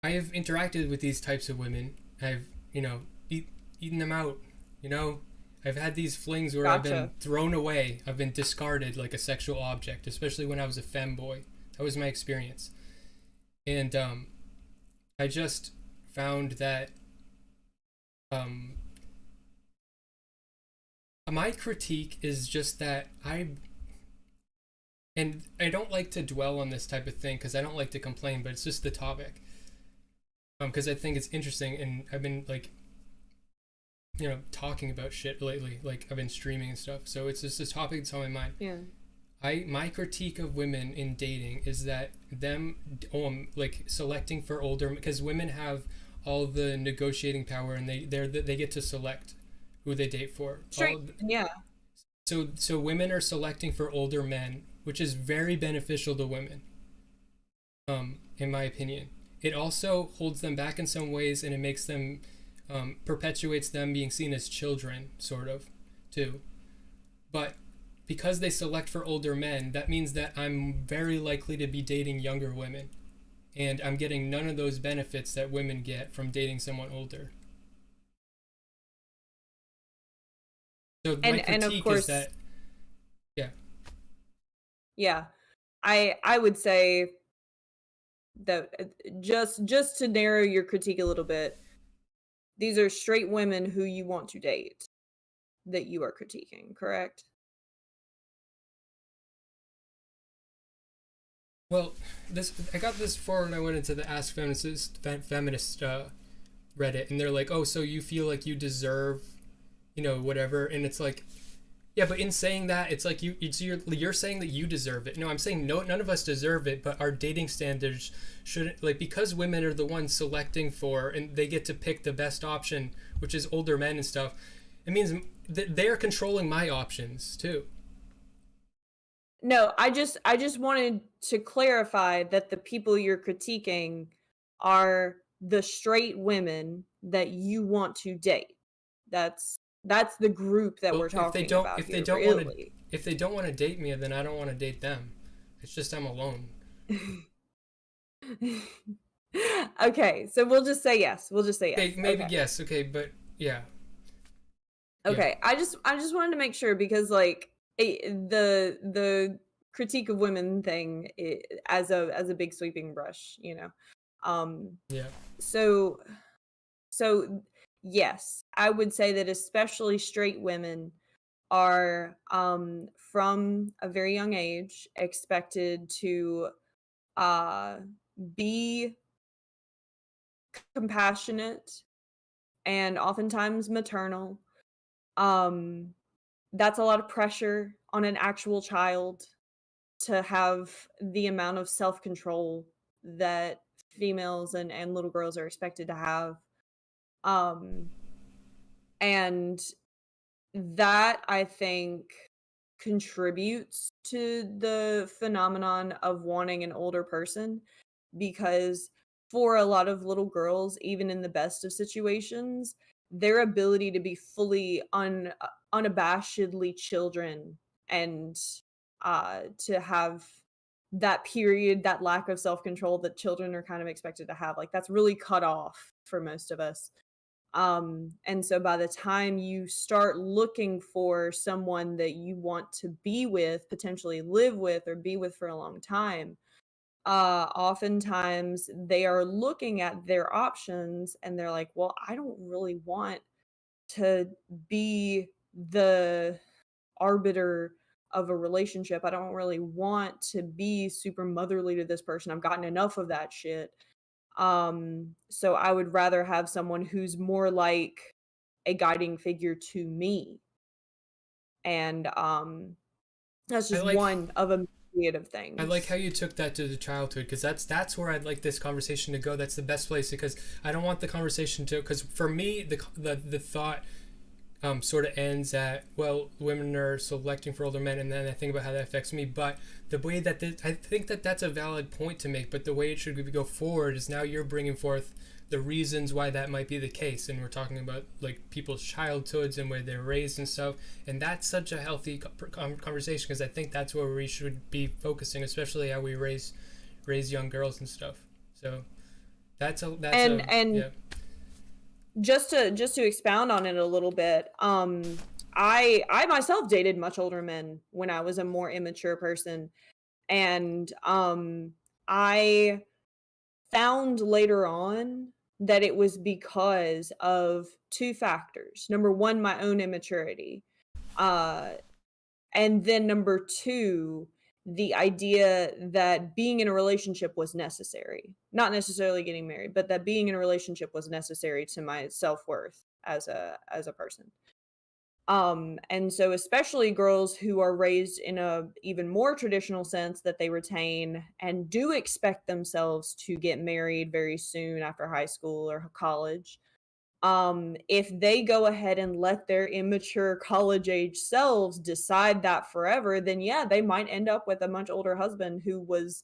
I have interacted with these types of women. I've eaten them out. You know, I've had these flings where I've been Gotcha. thrown away. I've been discarded like a sexual object, especially when I was a femboy. That was my experience, and I just found that um, my critique is just that I don't like to dwell on this type of thing because I don't like to complain, but it's just the topic. Because I think it's interesting, and I've been like, talking about shit lately. Like I've been streaming and stuff, so it's just a topic that's on my mind. Yeah. My critique of women in dating is that them like selecting for older, because women have all the negotiating power and they get to select who they date for. Straight. Yeah. So women are selecting for older men, which is very beneficial to women. In my opinion, it also holds them back in some ways, and it makes them perpetuates them being seen as children, sort of, too. But because they select for older men, that means that I'm very likely to be dating younger women, and I'm getting none of those benefits that women get from dating someone older. So my And of critique is course, that, yeah. yeah. I would say that just to narrow your critique a little bit, these are straight women who you want to date that you are critiquing, correct? Well, this I got this before when I went into the Ask Feminist Reddit, and they're like, "Oh, so you feel like you deserve, whatever?" And it's like, yeah, but in saying that, it's like you're saying that you deserve it. No, I'm saying no, none of us deserve it, but our dating standards shouldn't, like, because women are the ones selecting for, and they get to pick the best option, which is older men and stuff. It means that they're controlling my options too. No, I just wanted to clarify that the people you're critiquing are the straight women that you want to date. That's the group that Well, we're talking about here, really. if they don't want to date me, then I don't want to date them. It's just I'm alone. Okay, so we'll just say yes. We'll just say Okay, yes. maybe Okay. yes. Okay, but yeah, yeah. Okay. I just wanted to make sure because like the critique of women thing as a big sweeping brush, you know. Um Yeah. so so yes, I would say that especially straight women are from a very young age expected to uh be compassionate and oftentimes maternal. Um that's a lot of pressure on an actual child to have the amount of self-control that females and little girls are expected to have. Um, and that I think contributes to the phenomenon of wanting an older person, because for a lot of little girls, even in the best of situations, their ability to be fully unabashedly children, and to have that period, that lack of self-control that children are kind of expected to have, like, that's really cut off for most of us. And so by the time you start looking for someone that you want to be with, potentially live with, or be with for a long time, oftentimes they are looking at their options and they're like, well, I don't really want to be the arbiter of a relationship. I don't really want to be super motherly to this person. I've gotten enough of that shit. So I would rather have someone who's more like a guiding figure to me. And that's I just like one of a myriad of I like how things. you took that to the childhood, because that's where I'd like this conversation to go. That's the best place, because I don't want the conversation to, because for me the thought sort of ends at, well, women are selecting for older men, and then I think about how that affects me. But the way that I think that that's a valid point to make, but the way it should go forward is now you're bringing forth the reasons why that might be the case, and we're talking about like people's childhoods and where they're raised and stuff, and that's such a healthy conversation, because I think that's where we should be focusing, especially how we raise young girls and stuff. So that's a And yeah. just to expound on it a little bit, I myself dated much older men when I was a more immature person, and I found later on that it was because of two factors. Number one, my own immaturity. Uh, and then number two, the idea that being in a relationship was necessary. Not necessarily getting married, but that being in a relationship was necessary to my self-worth as a person. And so especially girls who are raised in a even more traditional sense, that they retain and do expect themselves to get married very soon after high school or college. If they go ahead and let their immature college age selves decide that forever, then yeah, they might end up with a much older husband who was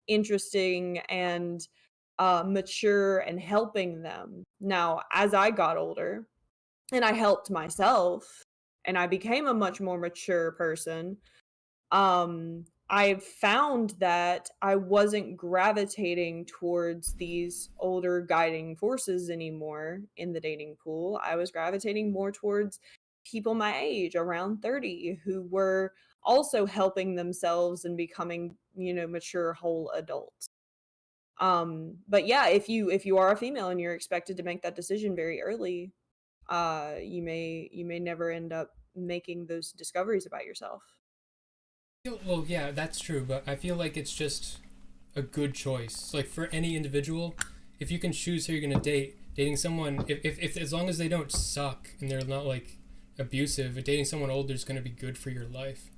interesting and mature and helping them. Now, as I got older, and I helped myself, and I became a much more mature person, I found that I wasn't gravitating towards these older guiding forces anymore in the dating pool. I was gravitating more towards people my age, around 30, who were also helping themselves and becoming, mature whole adults. But yeah, if you are a female and you're expected to make that decision very early, you may never end up making those discoveries about yourself. Well, yeah, that's true, but I feel like it's just a good choice. Like for any individual, if you can choose who you're gonna dating someone, if as long as they don't suck and they're not like abusive, dating someone older is gonna be good for your life.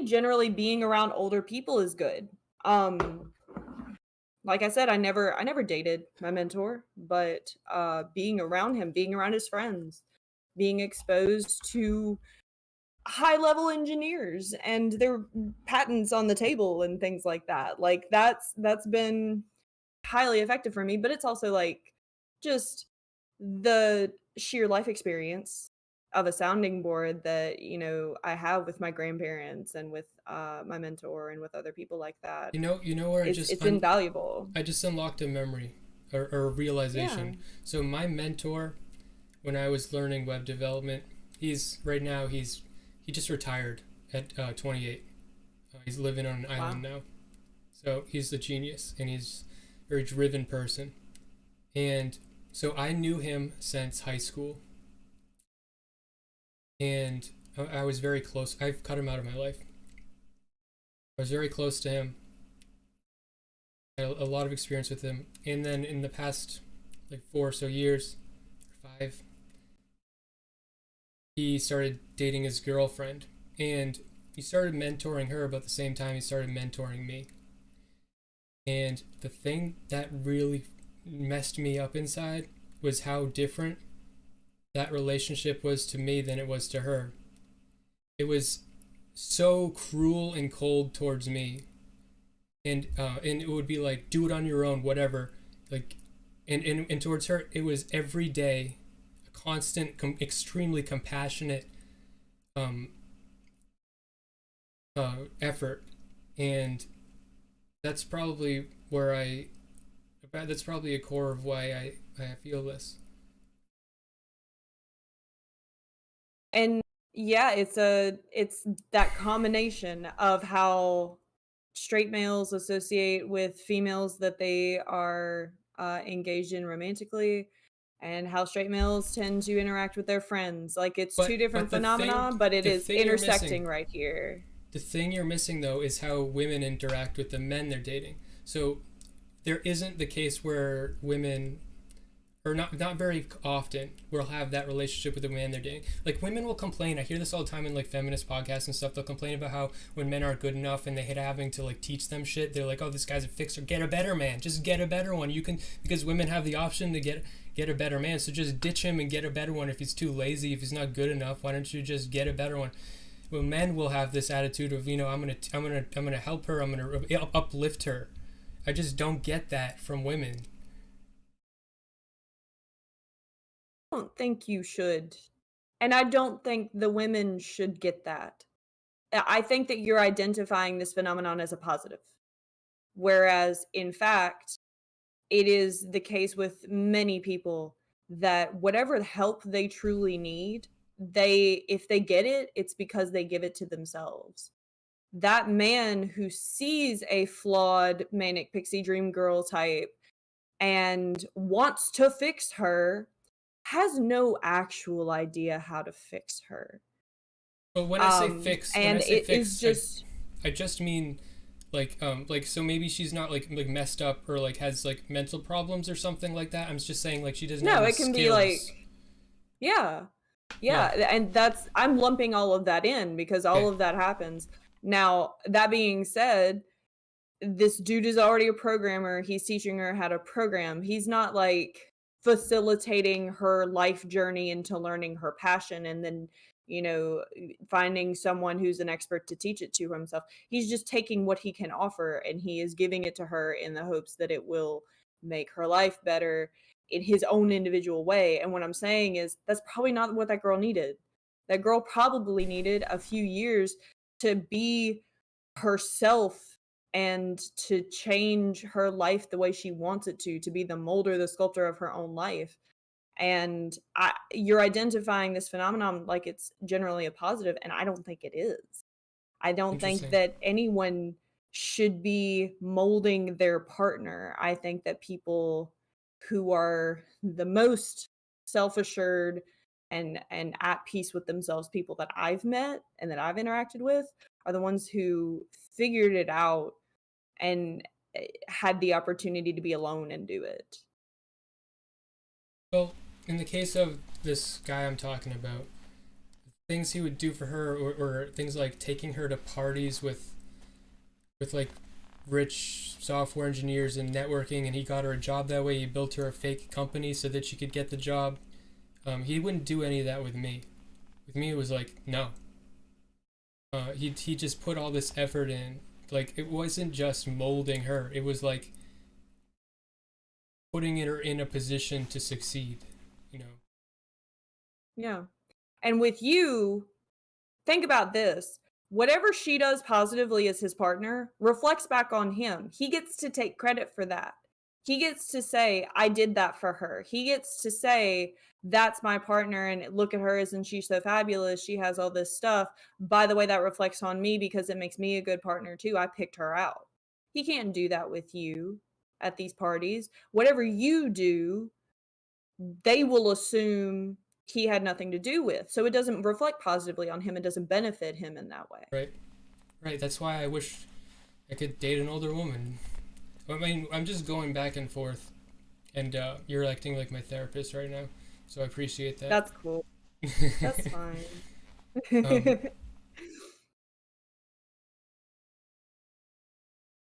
Generally, being around older people is good. Um, like I said, I never dated my mentor, but being around him, being around his friends, being exposed to high level engineers and their patents on the table and things like that. Like that's been highly effective for me, but it's also like just the sheer life experience of a sounding board that, I have with my grandparents and with my mentor and with other people like that. You know where It's invaluable. I just unlocked a memory, or a Yeah. realization. So my mentor, when I was learning web development, he's right now he just retired at 28. He's living on an island Wow. now. So he's a genius, and he's a very driven person. And so I knew him since high school, and I was very close. I've cut him out of my life. I was very close to him. I had a lot of experience with him. And then in the past like 4 or so years, or 5, he started dating his girlfriend. And he started mentoring her, but at the same time he started mentoring me. And the thing that really messed me up inside was how different that relationship was to me than it was to her. It was so cruel and cold towards me, and it would be like, do it on your own, whatever. Like, and towards her, it was every day, a constant, extremely compassionate um, effort, and that's probably where I. That's probably a core of why I feel this. And yeah, it's that combination of how straight males associate with females that they are engaged in romantically, and how straight males tend to interact with their friends. Like it's two But different phenomena, but it the is thing you're missing, intersecting right here. the thing you're missing though is how women interact with the men they're dating. So there isn't the case where women, or not very often, will have that relationship with the man they're dating. Like women will complain. I hear this all the time in like feminist podcasts and stuff. They'll complain about how when men aren't good enough and they hate having to like teach them shit. They're like, oh, this guy's a fixer. Get a better man. Just get a better one. You can, because women have the option to get a better man. So just ditch him and get a better one. If he's too lazy, if he's not good enough, why don't you just get a better one? Well, men will have this attitude of, you know, I'm gonna help her. I'm gonna uplift her. I just don't get that from women. I don't think you should. And I don't think the women should get that. I think that you're identifying this phenomenon as a positive. Whereas, in fact, it is the case with many people that whatever help they truly need, if they get it, it's because they give it to themselves. That man who sees a flawed manic pixie dream girl type and wants to fix her has no actual idea how to fix her. But when I say fix, And it is just I just mean like so maybe she's not like messed up or like has like mental problems or something like that. I'm just saying like she doesn't have no, the it can be like skills. yeah. Yeah. Yeah, and that's I'm lumping all of that in because all Okay. of that happens. Now, that being said, this dude is already a programmer. He's teaching her how to program. He's not like facilitating her life journey into learning her passion and then, you know, finding someone who's an expert to teach it to himself. He's just taking what he can offer and he is giving it to her in the hopes that it will make her life better in his own individual way. And what I'm saying is that's probably not what that girl needed. That girl probably needed a few years to be herself and to change her life the way she wants it to be the molder, the sculptor of her own life. And you're identifying this phenomenon like it's generally a positive, and I don't think it is. I don't think Interesting. that anyone should be molding their partner. I think that people who are the most self-assured and at peace with themselves, people that I've met and that I've interacted with, are the ones who figured it out and had the opportunity to be alone and do it. Well, in the case of this guy I'm talking about, things he would do for her, or things like taking her to parties with like rich software engineers and networking, and he got her a job that way. He built her a fake company so that she could get the job. He wouldn't do any of that with me. With me, it was like no. He just put all this effort in. Like it wasn't just molding her. It was like putting her in a position to succeed. You know. Yeah. And with you, think about this. Whatever she does positively as his partner reflects back on him. He gets to take credit for that. He gets to say, I did that for her. He gets to say, that's my partner, and look at her, isn't she so fabulous? She has all this stuff. By the way, that reflects on me because it makes me a good partner too. I picked her out. He can't do that with you at these parties. Whatever you do, they will assume he had nothing to do with. So it doesn't reflect positively on him. It doesn't benefit him in that way. Right. Right. That's why I wish I could date an older woman. I mean, I'm just going back and forth, and you're acting like my therapist right now, so I appreciate that. That's cool. That's fine. um,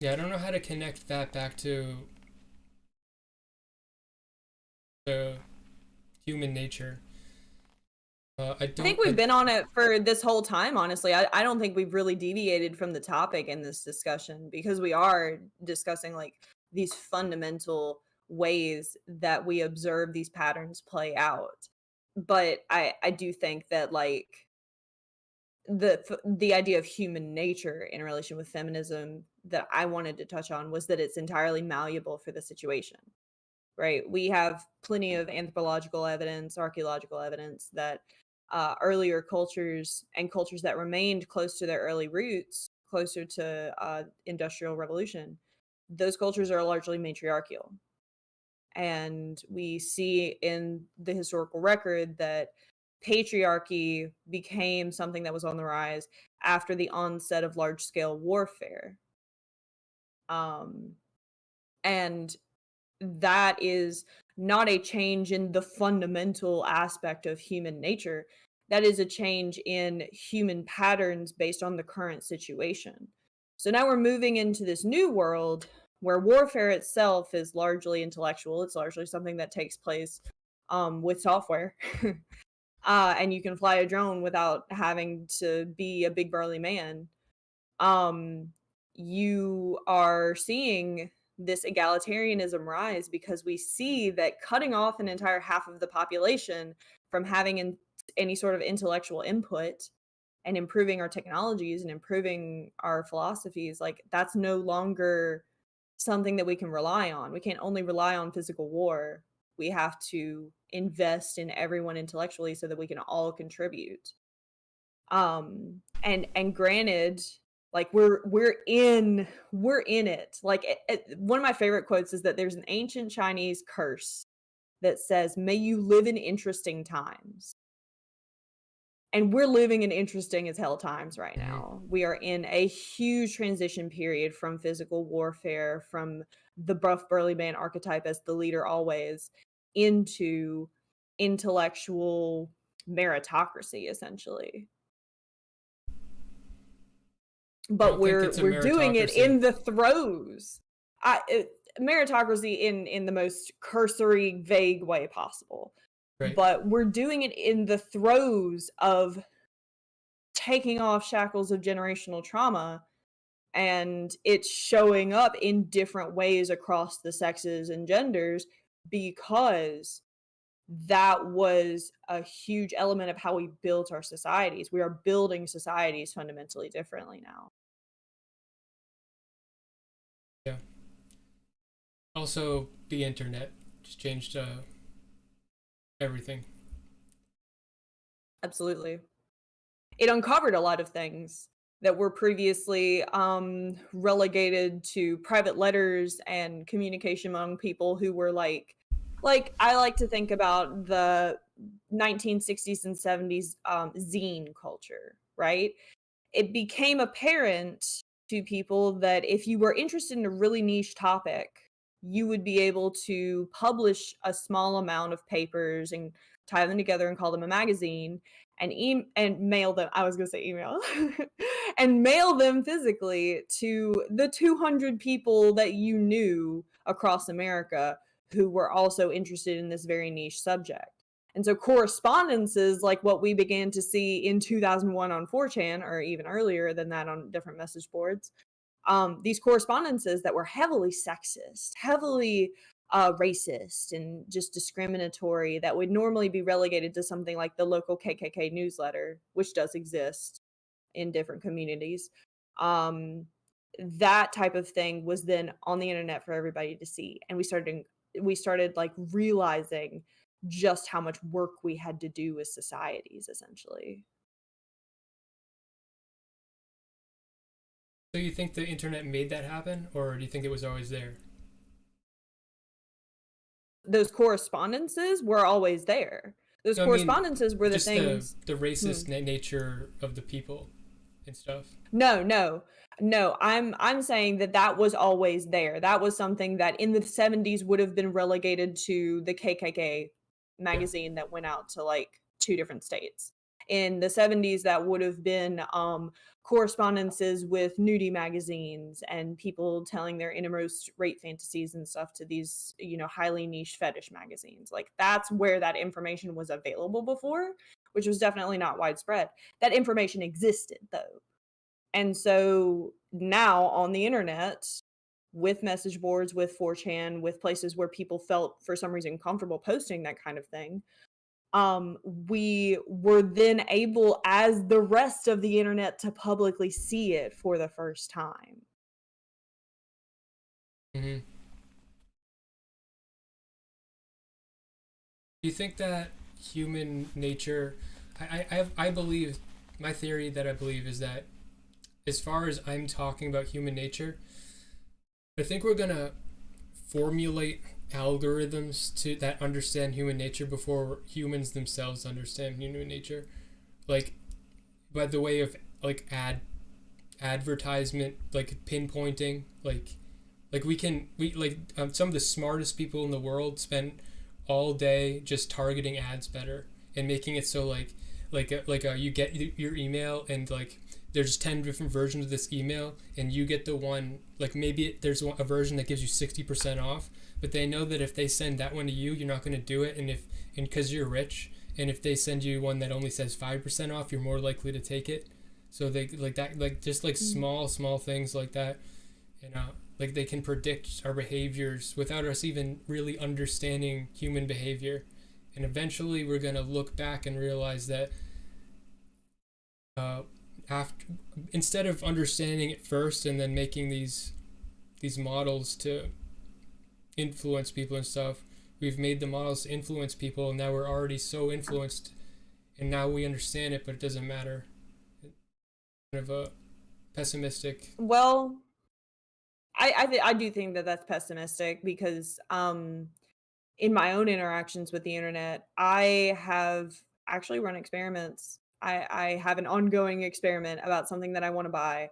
Yeah, I don't know how to connect that back to the human nature. I I don't. think we've been on it for this whole time, honestly. I don't think we've really deviated from the topic in this discussion because we are discussing like these fundamental ways that we observe these patterns play out. But I do think that like the idea of human nature in relation with feminism that I wanted to touch on was that it's entirely malleable for the situation. Right? We have plenty of anthropological evidence, archaeological evidence that earlier cultures and cultures that remained close to their early roots, closer to industrial revolution, those cultures are largely matriarchal. And we see in the historical record that patriarchy became something that was on the rise after the onset of large scale warfare. Um, and that is not a change in the fundamental aspect of human nature. That is a change in human patterns based on the current situation. So now we're moving into this new world where warfare itself is largely intellectual. It's largely something that takes place with software. And you can fly a drone without having to be a big burly man. um, you are seeing this egalitarianism rise because we see that cutting off an entire half of the population from having any sort of intellectual input and improving our technologies and improving our philosophies, like that's no longer something that we can rely on. We can't only rely on physical war. We have to invest in everyone intellectually so that we can all contribute. And granted, like we're in it. Like one of my favorite quotes is that there's an ancient Chinese curse that says, "May you live in interesting times." And we're living in interesting as hell times right Mhm. now. We are in a huge transition period from physical warfare, from the buff burly man archetype as the leader always, into intellectual meritocracy, essentially. I But don't think we're it's a we're doing it meritocracy, in the throes. Meritocracy in the most cursory, vague way possible. right? But we're doing it in the throes of taking off shackles of generational trauma, and it's showing up in different ways across the sexes and genders because that was a huge element of how we built our societies. We are building societies fundamentally differently now. Yeah. Also, the internet just changed everything. Absolutely. It uncovered a lot of things that were previously relegated to private letters and communication among people who were like I like to think about the 1960s and 70s zine culture, right? It became apparent to people that if you were interested in a really niche topic, you would be able to publish a small amount of papers and tie them together and call them a magazine and and mail them. I was going to say email. And mail them physically to the 200 people that you knew across America who were also interested in this very niche subject. And so correspondences like what we began to see in 2001 on 4chan, or even earlier than that on different message boards, these correspondences that were heavily sexist, heavily racist, and just discriminatory, that would normally be relegated to something like the local KKK newsletter, which does exist in different communities. Um, that type of thing was then on the internet for everybody to see, and we started like realizing just how much work we had to do as societies, essentially. So you think the internet made that happen, or do you think it was always there? Those correspondences were always there. Those No, I mean correspondences were the just the things. the Hmm. racist nature of the people and stuff. No, no, no. I'm saying that that was always there. That was something that in the 70s would have been relegated to the KKK Yeah. magazine that went out to like two different states. In the 70s, that would have been correspondences with nudie magazines and people telling their innermost rape fantasies and stuff to these, highly niche fetish magazines. Like, that's where that information was available before, which was definitely not widespread. That information existed, though. And so now on the internet, with message boards, with 4chan, with places where people felt for some reason comfortable posting that kind of thing, we were then able, as the rest of the internet, to publicly see it for the first time. Mm-hmm. Do you think that human nature, I believe, my theory that I believe is that as far as I'm talking about human nature, I think we're gonna formulate algorithms to that understand human nature before humans themselves understand human nature, like by the way of like advertisement, like pinpointing, like we like some of the smartest people in the world spend all day just targeting ads better and making it so you get your email and like there's 10 different versions of this email and you get the one, like maybe there's a version that gives you 60% off, but they know that if they send that one to you, you're not going to do it, and because you're rich, and if they send you one that only says 5% off, you're more likely to take it. So they like that, like just like small things like that, and like they can predict our behaviors without us even really understanding human behavior. And eventually we're going to look back and realize that after, instead of understanding it first and then making these models to influence people and stuff, we've made the models to influence people, and now we're already so influenced and now we understand it, but it doesn't matter. Kind of a pessimistic. Well, I do think that that's pessimistic because in my own interactions with the internet, I have actually run experiments. I have an ongoing experiment about something that I want to buy,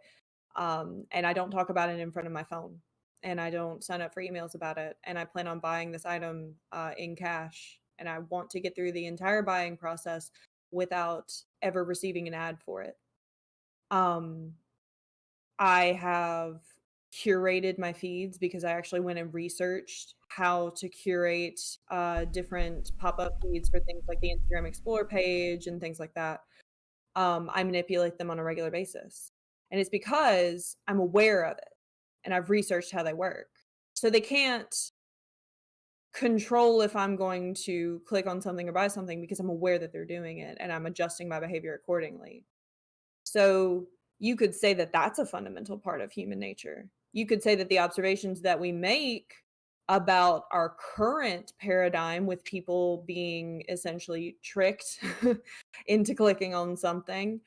and I don't talk about it in front of my phone, and I don't sign up for emails about it, and I plan on buying this item in cash, and I want to get through the entire buying process without ever receiving an ad for it. Um, I have curated my feeds because I actually went and researched how to curate different pop-up feeds for things like the Instagram Explore page and things like that. I manipulate them on a regular basis. And it's because I'm aware of it and I've researched how they work. So they can't control if I'm going to click on something or buy something because I'm aware that they're doing it and I'm adjusting my behavior accordingly. So you could say that that's a fundamental part of human nature. You could say that the observations that we make about our current paradigm, with people being essentially tricked into clicking on something,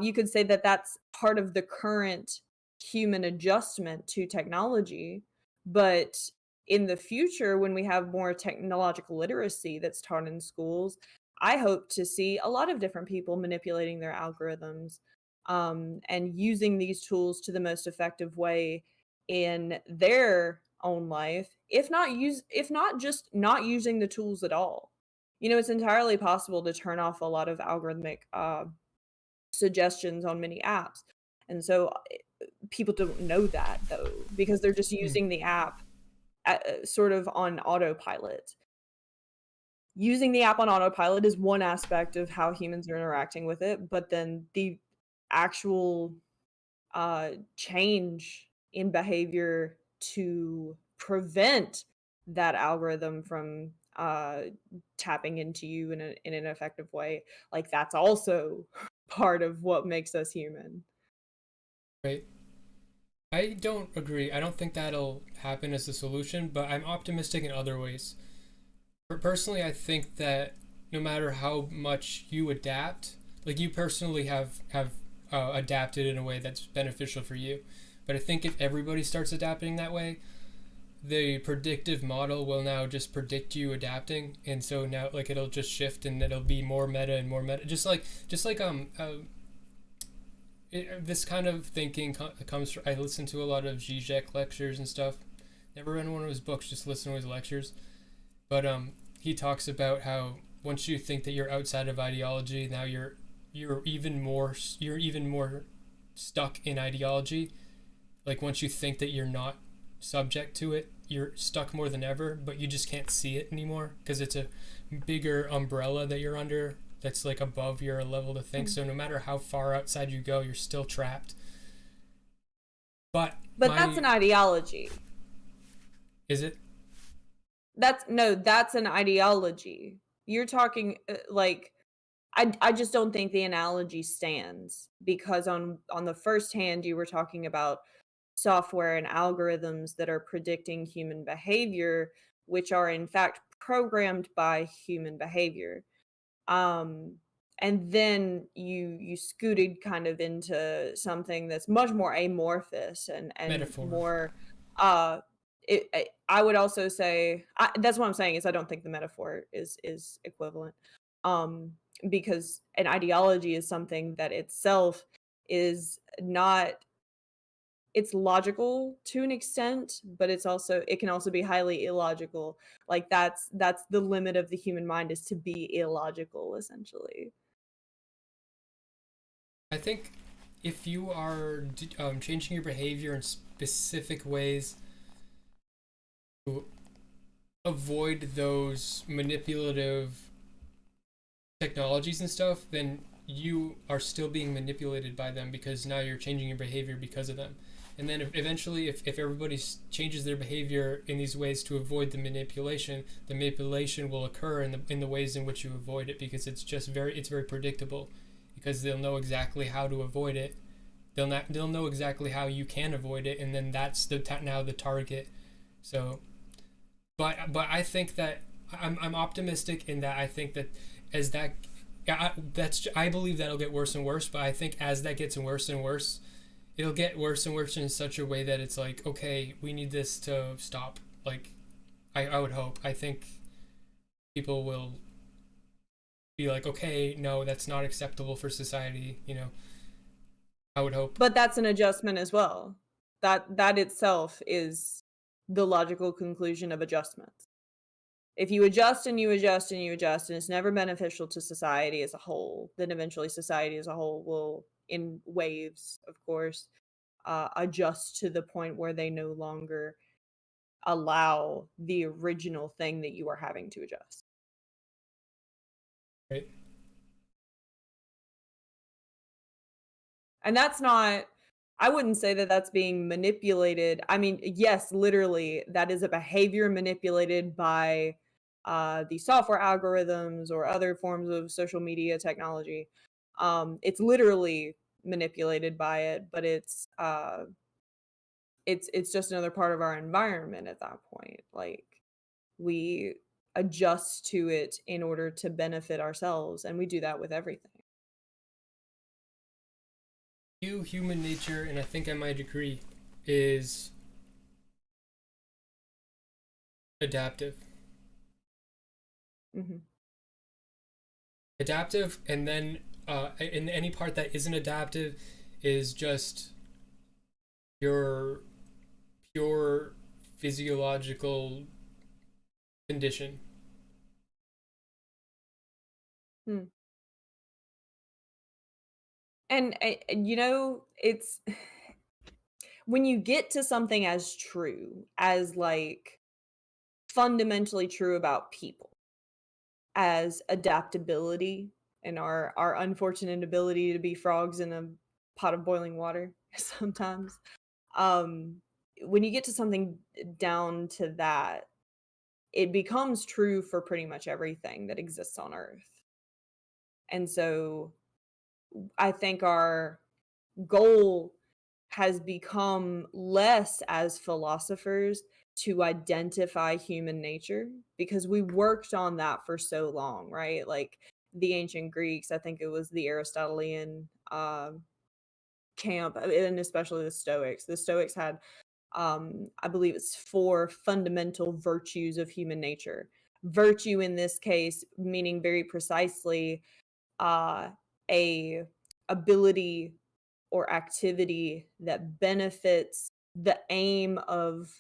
you could say that that's part of the current human adjustment to technology. But in the future, when we have more technological literacy that's taught in schools, I hope to see a lot of different people manipulating their algorithms, and using these tools to the most effective way in their own life, if not just not using the tools at all. It's entirely possible to turn off a lot of algorithmic suggestions on many apps. And so people don't know that, though, because they're just using the app sort of on autopilot. Using the app on autopilot is one aspect of how humans are interacting with it, but then the actual change in behavior to prevent that algorithm from tapping into you in an effective way, like, that's also part of what makes us human. Right. I don't agree. I don't think that'll happen as a solution, but I'm optimistic in other ways. Personally, I think that no matter how much you adapt, like you personally have adapted in a way that's beneficial for you, but I think if everybody starts adapting that way, the predictive model will now just predict you adapting, and so now like it'll just shift and it'll be more meta and more meta, this kind of thinking comes from, I listen to a lot of Zizek lectures and stuff. Never read one of his books, just listen to his lectures. But he talks about how once you think that you're outside of ideology, now you're you're even more stuck in ideology. Like once you think that you're not subject to it, you're stuck more than ever, but you just can't see it anymore because it's a bigger umbrella that you're under that's like above your level to think. So no matter how far outside you go, you're still trapped. But But that's an ideology. Is it? That's an ideology. You're talking like I just don't think the analogy stands because on the first hand you were talking about software and algorithms that are predicting human behavior, which are in fact programmed by human behavior. Um, and then you scooted kind of into something that's much more amorphous and Metaphor. more uh I would also say that's what I'm saying is I don't think the metaphor is equivalent. Um, because an ideology is something that itself is not, it's logical to an extent, but it can also be highly illogical. Like that's the limit of the human mind, is to be illogical essentially. I think if you are changing your behavior in specific ways to avoid those manipulative technologies and stuff, then you are still being manipulated by them because now you're changing your behavior because of them. And then eventually, if everybody changes their behavior in these ways to avoid the manipulation will occur in the ways in which you avoid it because it's very predictable because they'll know exactly how to avoid it. They'll know exactly how you can avoid it, and then that's now the target. So, but I think that I'm optimistic in that I think that as that I believe that'll get worse and worse. But I think as that gets worse and worse, it'll get worse and worse in such a way that it's like, okay, we need this to stop. Like, I would hope. I think people will be like, okay, no, that's not acceptable for society. I would hope. But that's an adjustment as well. That itself is the logical conclusion of adjustments. If you adjust and you adjust and you adjust and it's never beneficial to society as a whole, then eventually society as a whole will, in waves, of course, adjust to the point where they no longer allow the original thing that you are having to adjust. Right. And that's not, I wouldn't say that that's being manipulated. I mean, yes, literally, that is a behavior manipulated by the software algorithms or other forms of social media technology. It's literally manipulated by it, but it's just another part of our environment at that point. Like we adjust to it in order to benefit ourselves, and we do that with everything. Human nature, and I think I might agree, is adaptive. Hmm. Adaptive, and then in any part that isn't adaptive is just your pure physiological condition. Hmm. And it's when you get to something as true as like fundamentally true about people as adaptability and our unfortunate ability to be frogs in a pot of boiling water sometimes. Um, when you get to something down to that, it becomes true for pretty much everything that exists on Earth. And so I think our goal has become less as philosophers to identify human nature because we worked on that for so long, right? Like the ancient Greeks, I think it was the Aristotelian camp, and especially the Stoics. The Stoics had, I believe it's 4 fundamental virtues of human nature. Virtue in this case meaning very precisely uh, a ability or activity that benefits the aim of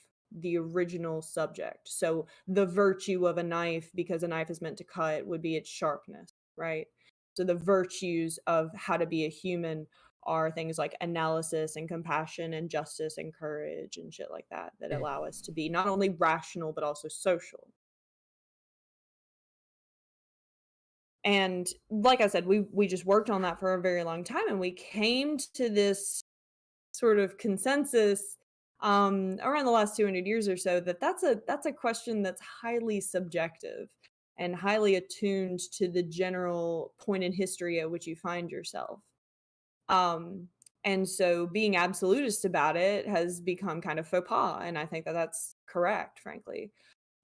the original subject. So the virtue of a knife, because a knife is meant to cut, would be its sharpness, right? So the virtues of how to be a human are things like analysis and compassion and justice and courage and shit like that that Mm. allow us to be not only rational but also social. And like I said, we just worked on that for a very long time and we came to this sort of consensus around the last 200 years or so that that's a question that's highly subjective and highly attuned to the general point in history at which you find yourself. Um, and so being absolutist about it has become kind of faux pas, and I think that that's correct, frankly.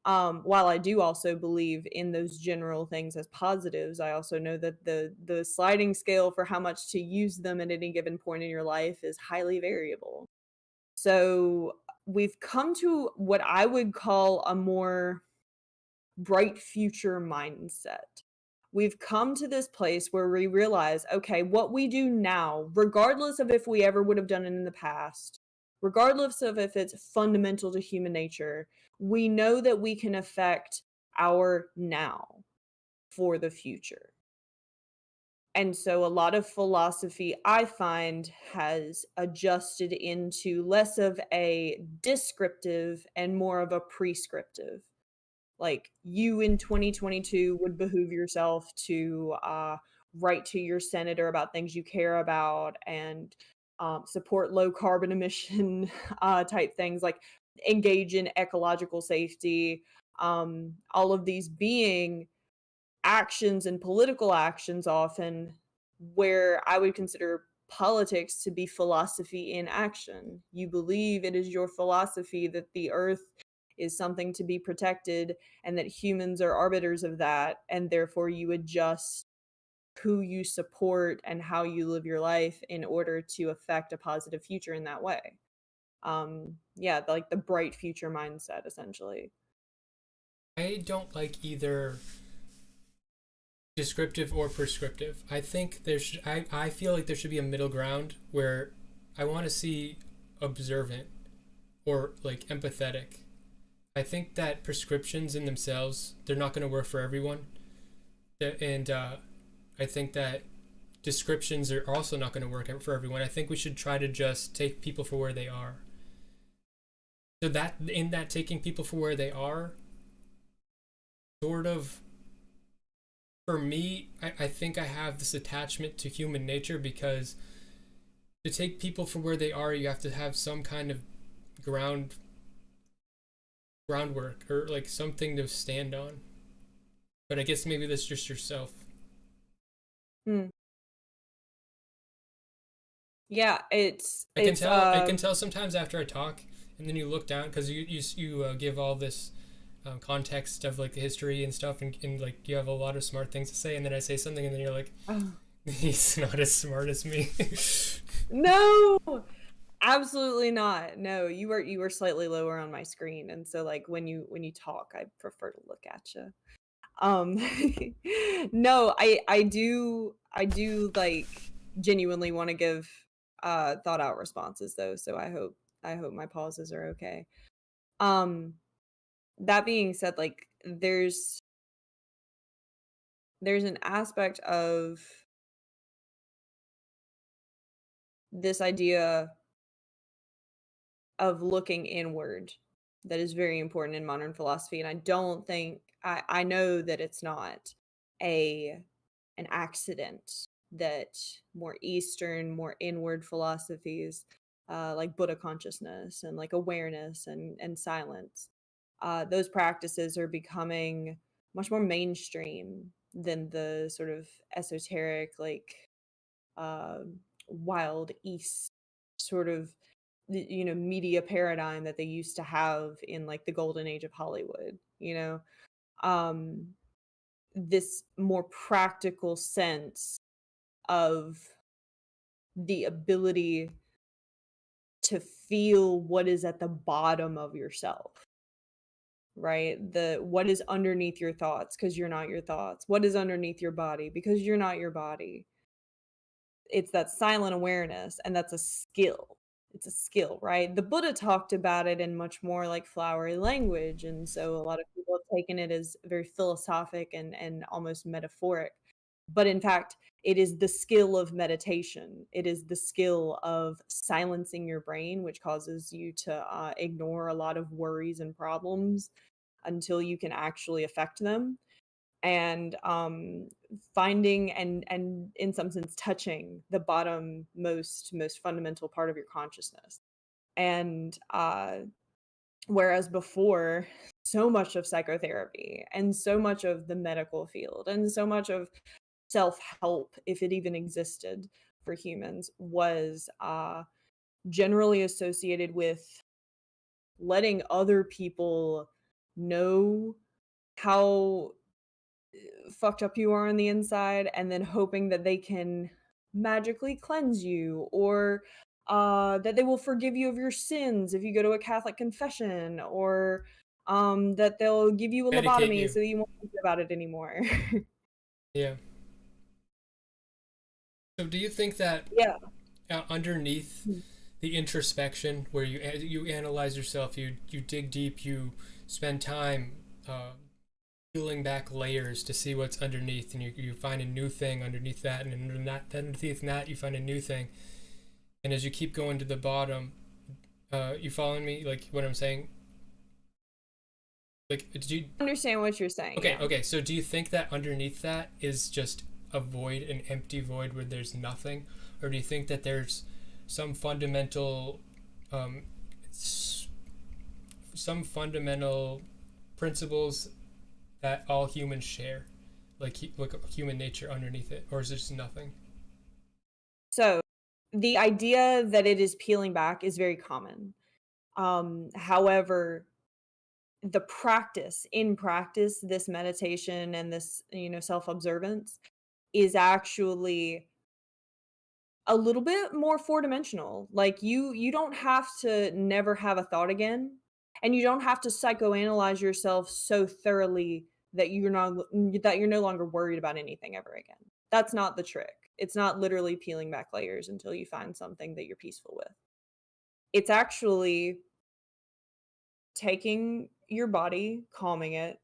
While I do also believe in those general things as positives, I also know that the sliding scale for how much to use them at any given point in your life is highly variable. So we've come to what I would call a more bright future mindset. We've come to this place where we realize, okay, what we do now, regardless of if we ever would have done it in the past, regardless of if it's fundamental to human nature, we know that we can affect our now for the future. And so a lot of philosophy I find has adjusted into less of a descriptive and more of a prescriptive. Like, you in 2022 would behoove yourself to write to your senator about things you care about and support low carbon emission type things, like engage in ecological safety. All of these being actions and political actions often where I would consider politics to be philosophy in action. You believe it is your philosophy that the earth is something to be protected and that humans are arbiters of that, and therefore you adjust who you support and how you live your life in order to affect a positive future in that way. Yeah, like the bright future mindset essentially. I don't like either descriptive or prescriptive. I think I feel like there should be a middle ground where I want to see observant or like empathetic. I think that prescriptions in themselves, they're not going to work for everyone. And I think that descriptions are also not going to work out for everyone. I think we should try to just take people for where they are. So that in that taking people for where they are, sort of for me, I think I have this attachment to human nature because to take people for where they are, you have to have some kind of ground groundwork or like something to stand on. But I guess maybe that's just yourself. Hmm. Yeah, I can tell sometimes after I talk, and then you look down because you give all this context of like the history and stuff, and like you have a lot of smart things to say, and then I say something, and then you're like, oh, he's not as smart as me. no, absolutely not. No, you were slightly lower on my screen, and so like when you talk, I prefer to look at you. Um, no, I do like genuinely want to give thought out responses though, so I hope my pauses are okay. Um, that being said, like there's an aspect of this idea of looking inward that is very important in modern philosophy, and I don't think I know that it's not a an accident that more Eastern, more inward philosophies, like Buddha consciousness and like awareness and silence, those practices are becoming much more mainstream than the sort of esoteric, like uh, wild East sort of media paradigm that they used to have in like the golden age of Hollywood. Um, this more practical sense of the ability to feel what is at the bottom of yourself, right? The what is underneath your thoughts because you're not your thoughts. What is underneath your body because you're not your body. It's that silent awareness, and that's a skill. It's a skill, right? The Buddha talked about it in much more like flowery language, and so a lot of people have taken it as very philosophic and almost metaphoric. But in fact, it is the skill of meditation. It is the skill of silencing your brain, which causes you to ignore a lot of worries and problems until you can actually affect them. And finding and in some sense touching the bottom most fundamental part of your consciousness. And whereas before, so much of psychotherapy and so much of the medical field and so much of self-help, if it even existed for humans, was generally associated with letting other people know how fucked up you are on the inside and then hoping that they can magically cleanse you, or that they will forgive you of your sins if you go to a Catholic confession, or that they'll give you a Medicate lobotomy you. so that you won't think about it anymore. Yeah. So do you think that Yeah. underneath the introspection, where you analyze yourself, you dig deep, you spend time peeling back layers to see what's underneath, and you find a new thing underneath that, and underneath that you find a new thing, and as you keep going to the bottom, you following me, like what I'm saying? Like, do you? Understand what you're saying, Okay, yeah. okay. So do you think that underneath that is just a void, an empty void where there's nothing, or do you think that there's some fundamental, um, some fundamental principles that all humans share, like human nature underneath it, or is there just nothing? So the idea that it is peeling back is very common. However, the practice in practice, this meditation and this, self-observance is actually a little bit more four-dimensional. Like, you don't have to never have a thought again, and you don't have to psychoanalyze yourself so thoroughly that you're no longer worried about anything ever again. That's not the trick. It's not literally peeling back layers until you find something that you're peaceful with. It's actually taking your body, calming it,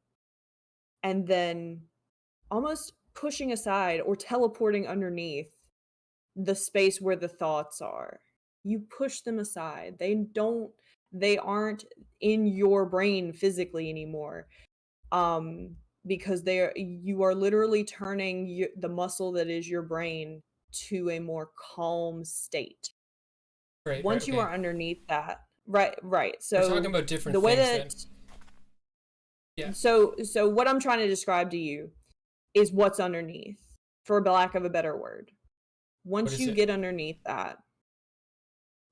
and then almost pushing aside or teleporting underneath the space where the thoughts are. You push them aside. They aren't in your brain physically anymore. Um because you are literally turning the muscle that is your brain to a more calm state. Right, right, Once you okay. are underneath that, right, right. We're talking So about different the way things that then. Yeah. so what I'm trying to describe to you is what's underneath, for lack of a better word. What Once is you it? get underneath that,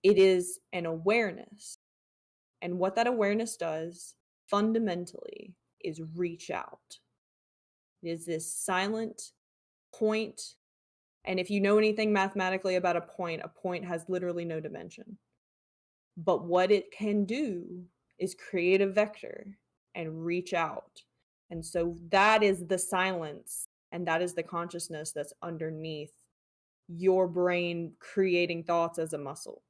it is an awareness. And what that awareness does fundamentally is reach out. It is this silent point. And if you know anything mathematically about a point has literally no dimension. But what it can do is create a vector and reach out. And so that is the silence and that is the consciousness that's underneath your brain creating thoughts as a muscle.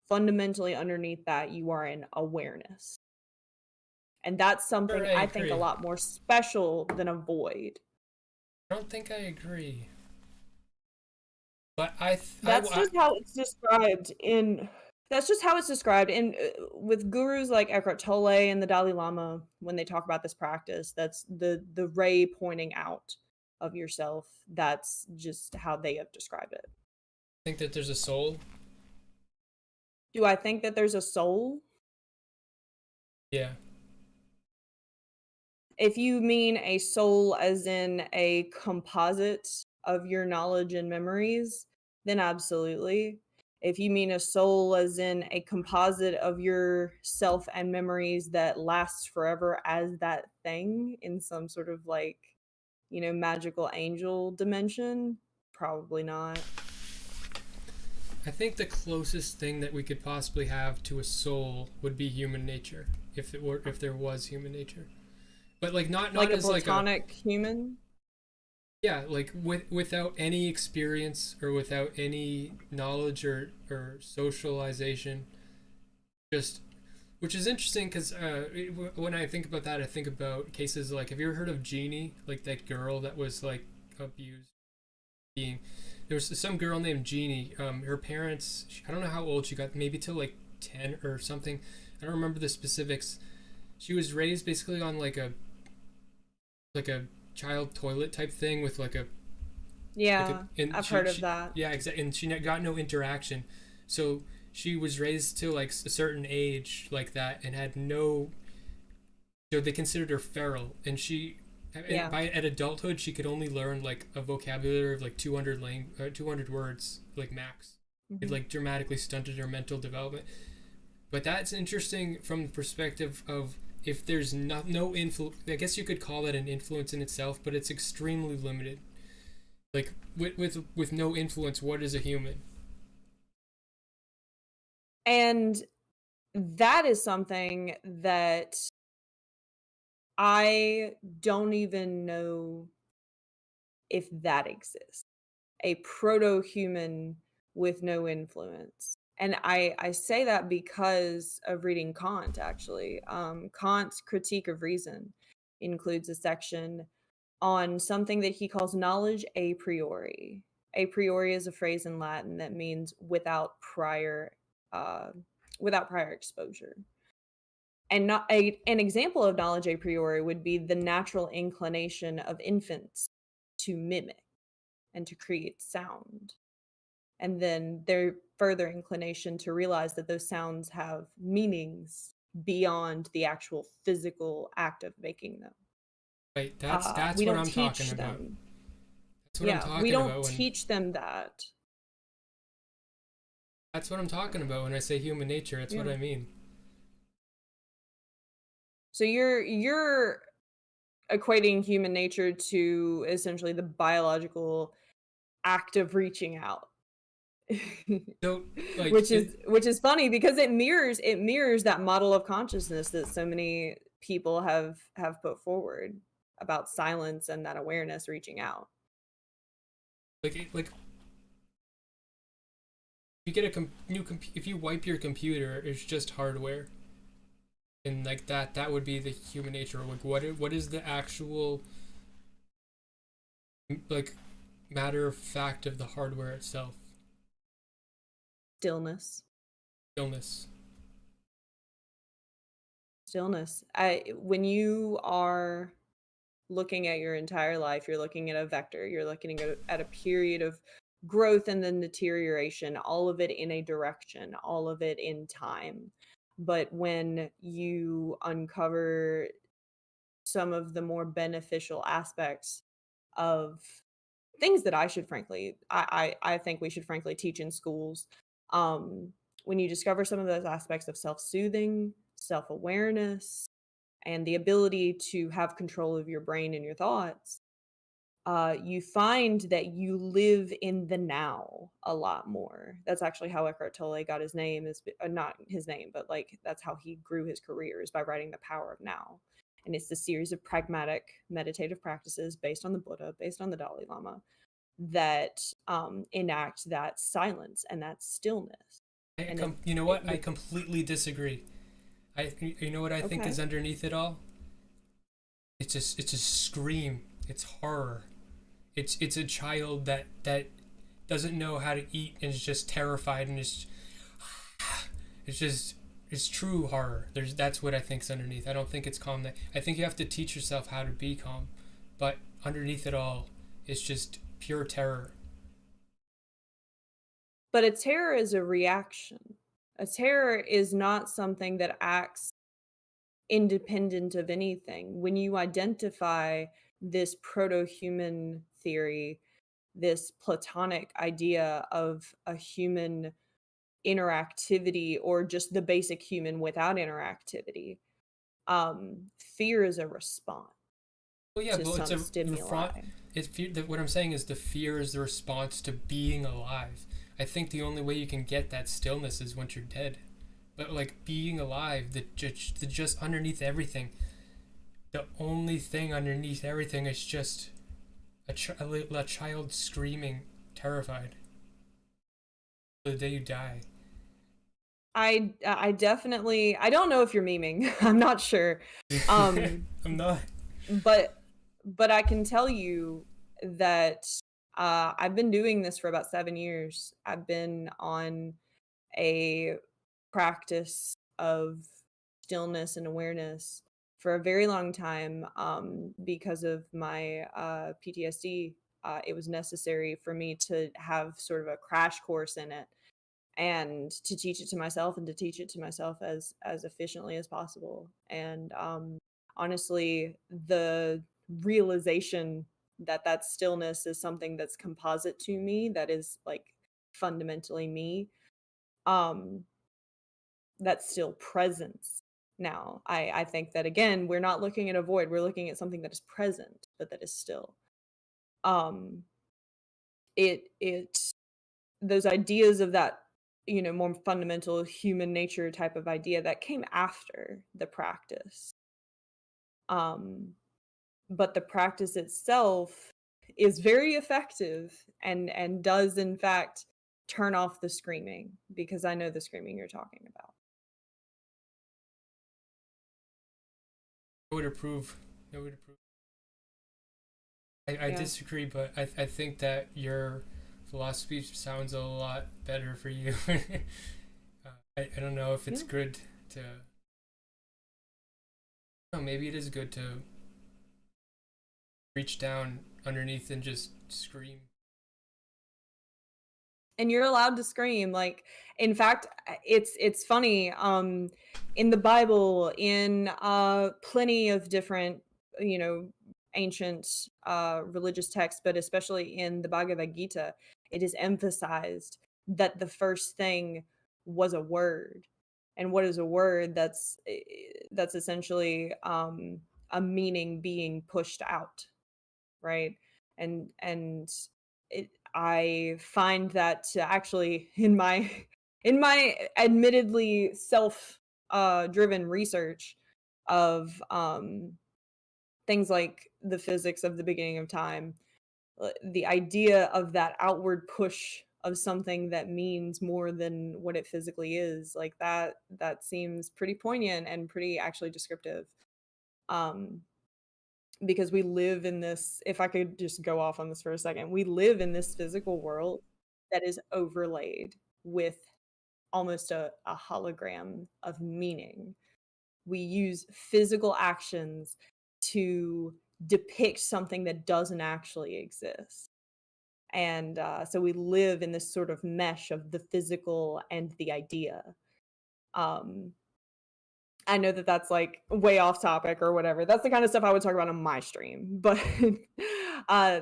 Fundamentally, underneath that, you are in awareness. And that's Sure, something I I think a agree. lot more special than a void. I don't think I agree. But I, th- That's I, just how it's described in that's just how it's described in with gurus like Eckhart Tolle and the Dalai Lama when they talk about this practice. That's the ray pointing out of yourself. That's just how they have described it. think that there's a soul. Do I think that there's a soul? Yeah. If you mean a soul as in a composite of your knowledge and memories, then absolutely. If you mean a soul as in a composite of your self and memories that lasts forever as that thing in some sort of like, magical angel dimension, probably not. I think the closest thing that we could possibly have to a soul would be human nature, if there was human nature. But like not Like a as like a, platonic human? yeah, like without any experience or without any knowledge or socialization, just, which is interesting because when I think about that, I think about cases like, have you ever heard of Jeannie, like that girl that was like abused being. There was some girl named Jeannie. Her parents, I don't know how old she got, maybe till like 10 or something. I don't remember the specifics. She was raised basically on like a child toilet type thing with Yeah, and I've heard of that. yeah, exactly, and she got no interaction. So she was raised to like a certain age like that and had no. So they considered her feral, and Yeah. by at adulthood she could only learn like a vocabulary of like 200 words like max. It Hmm. like dramatically stunted her mental development. But that's interesting from the perspective of if there's no influence. I guess you could call that an influence in itself, but it's extremely limited. Like with no influence, what is a human? And that is something that I don't even know if that exists. A proto-human with no influence. And I say that because of reading Kant, actually. Kant's Critique of Reason includes a section on something that he calls knowledge a priori. A priori is a phrase in Latin that means uh, without prior exposure. And an example of knowledge a priori would be the natural inclination of infants to mimic and to create sound. And then their further inclination to realize that those sounds have meanings beyond the actual physical act of making them. Right, that's We what don't I'm talking teach about. them. That's what I'm Yeah, we talking don't about when teach them that. That's what I'm talking about when I say human nature. That's what Yeah. I mean. So you're equating human nature to essentially the biological act of reaching out. So like Which is funny because it mirrors that model of consciousness that so many people have put forward about silence and that awareness reaching out. like you get a if you wipe your computer, it's just hardware, and like that would be the human nature. Like what is the actual like matter of fact of the hardware itself? Stillness. Illness. Stillness. When you are looking at your entire life, you're looking at a vector, you're looking at a period of growth and then deterioration, all of it in a direction, all of it in time. But when you uncover some of the more beneficial aspects of things that I think we should frankly teach in schools. Um, when you discover some of those aspects of self-soothing, self-awareness, and the ability to have control of your brain and your thoughts, you find that you live in the now a lot more. That's actually how Eckhart Tolle got his name, is not his name, but like that's how he grew his career, is by writing The Power of Now. And it's the series of pragmatic meditative practices based on the Buddha, based on the Dalai Lama, that enact that silence and that stillness. And You know it what? I completely disagree. You know what I think okay. is underneath it all? It's a scream. It's horror. It's a child that doesn't know how to eat and is just terrified and it's just it's true horror. That's what I think's underneath. I don't think it's calm. I think you have to teach yourself how to be calm, but underneath it all, it's just pure terror. But a terror is a reaction. A terror is not something that acts independent of anything. When you identify this proto-human theory, this platonic idea of a human interactivity or just the basic human without interactivity, fear is a response Well, yeah, to well, it's some a front. stimuli. It's fear. What I'm saying is the fear is the response to being alive. I think the only way you can get that stillness is once you're dead. But like being alive, the just underneath everything, the only thing underneath everything is just a child screaming, terrified. The day you die. I definitely, I don't know if you're memeing. I'm not sure. Um I'm not. but I can tell you that I've been doing this for about 7 years. I've been on a practice of stillness and awareness for a very long time, because of my PTSD. It was necessary for me to have sort of a crash course in it and to teach it to myself and to teach it to myself as efficiently as possible. And honestly, the realization that that stillness is something that's composite to me, that is like fundamentally me, um that's still presence. Now I think that again, we're not looking at a void, we're looking at something that is present but that is still. um it those ideas of that, more fundamental human nature type of idea, that came after the practice. um but the practice itself is very effective and does in fact turn off the screaming, because I know the screaming you're talking about. I would approve. I would approve. I Yeah. disagree, but I think that your philosophy sounds a lot better for you. I don't know if it's Yeah. good to. No, maybe it is good to reach down underneath and just scream. And you're allowed to scream, like, in fact, it's funny, in the Bible, in plenty of different, you know ancient religious texts, but especially in the Bhagavad Gita, it is emphasized that the first thing was a word. And what is a word? That's essentially a meaning being pushed out, right? And I find that to actually, in my admittedly self driven research of things like the physics of the beginning of time, the idea of that outward push of something that means more than what it physically is, like that seems pretty poignant and pretty actually descriptive. um because we live in this, if I could just go off on this for a second, we live in this physical world that is overlaid with almost a hologram of meaning. We use physical actions to depict something that doesn't actually exist. And so we live in this sort of mesh of the physical and the idea. Um, I know that that's, like, way off topic or whatever. That's the kind of stuff I would talk about on my stream, but, uh,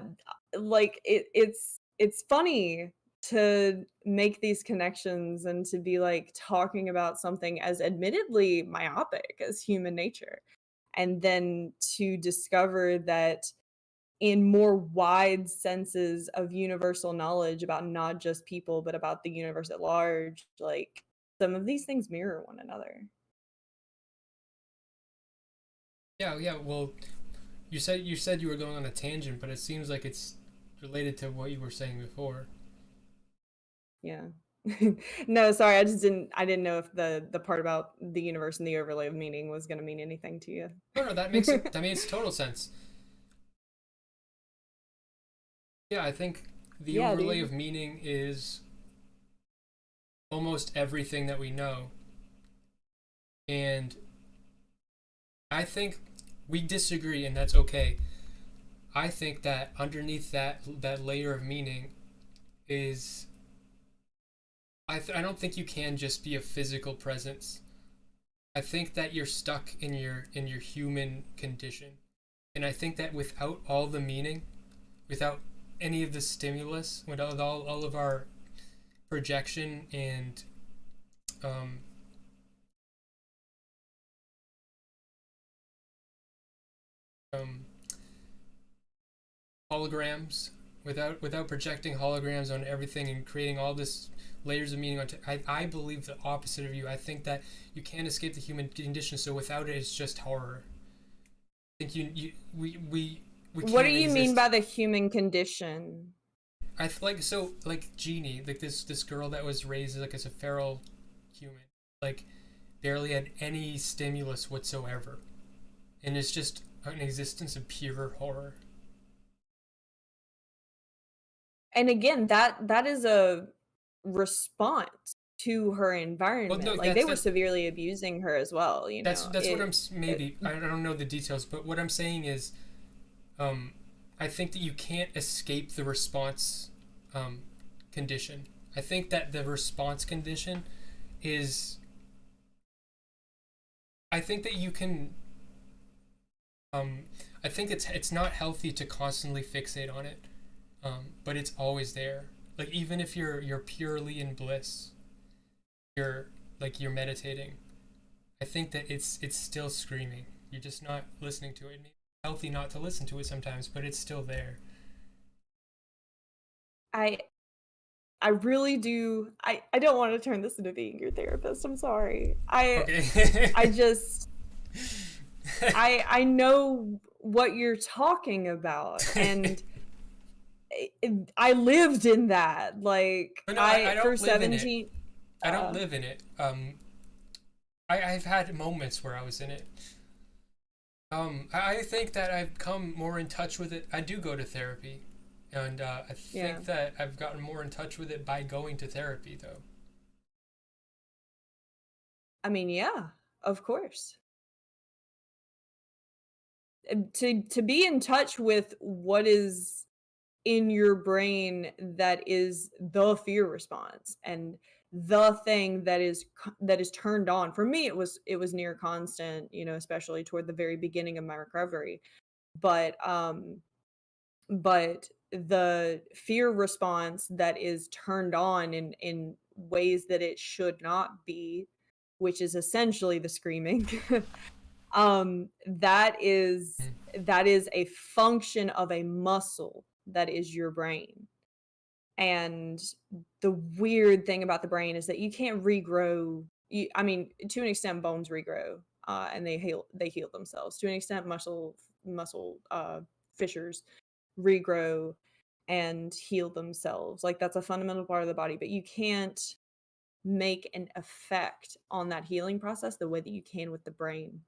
like, it's funny to make these connections and to be, like, talking about something as admittedly myopic as human nature, and then to discover that in more wide senses of universal knowledge about not just people, but about the universe at large, like, some of these things mirror one another. Yeah, yeah. Well, you said you were going on a tangent, but it seems like it's related to what you were saying before. Yeah. No, sorry, I didn't know if the part about the universe and the overlay of meaning was gonna mean anything to you. No, no, that makes total sense. Yeah, I think the Yeah, overlay dude. of meaning is almost everything that we know, and I think we disagree, and that's okay. I think that underneath that layer of meaning is I don't think you can just be a physical presence. I think that you're stuck in your human condition. And I think that without all the meaning, without any of the stimulus, without all of our projection and um, um, holograms, without projecting holograms on everything and creating all this layers of meaning onto, I believe the opposite of you. I think that you can't escape the human condition, so without it it's just horror. I think we What do can't you mean exist. by the human condition? Like, so like Jeannie, like this girl that was raised like as a feral human, like barely had any stimulus whatsoever, and it's just an existence of pure horror. And again, that is a response to her Well, no, environment. Like they that's were that's severely abusing her as well, you that's know. that's what It maybe I don't know the details, but what I'm saying is, um, I think that you can't escape the response, um, condition. I think that the response condition is. I think that you can. Um, I think it's not healthy to constantly fixate on it, but it's always there. Like even if you're purely in bliss, you're you're meditating. I think that it's still screaming. You're just not listening to it. Maybe it's healthy not to listen to it sometimes, but it's still there. I I really do I don't want to turn this into being your therapist. I'm sorry. I Okay. just I know what you're talking about, and I lived in that. Like But no, I I for don't live in it. 17 I don't uh live in it. I've had moments where I was in it. I think that I've come more in touch with it. I do go to therapy, and I yeah. think that I've gotten more in touch with it by going to therapy, though. I mean, yeah, of course. To be in touch with what is in your brain that is the fear response and the thing that that is turned on. For me, it was near constant, you know, especially toward the very beginning of my recovery. But the fear response that is turned on in ways that it should not be, which is essentially the screaming. That is Mm. that is a function of a muscle that is your brain. And the weird thing about the brain is that you can't regrow. I mean, to an extent, bones regrow, and they heal themselves. To an extent, muscle fissures regrow and heal themselves. Like that's a fundamental part of the body, but you can't make an effect on that healing process the way that you can with the brain.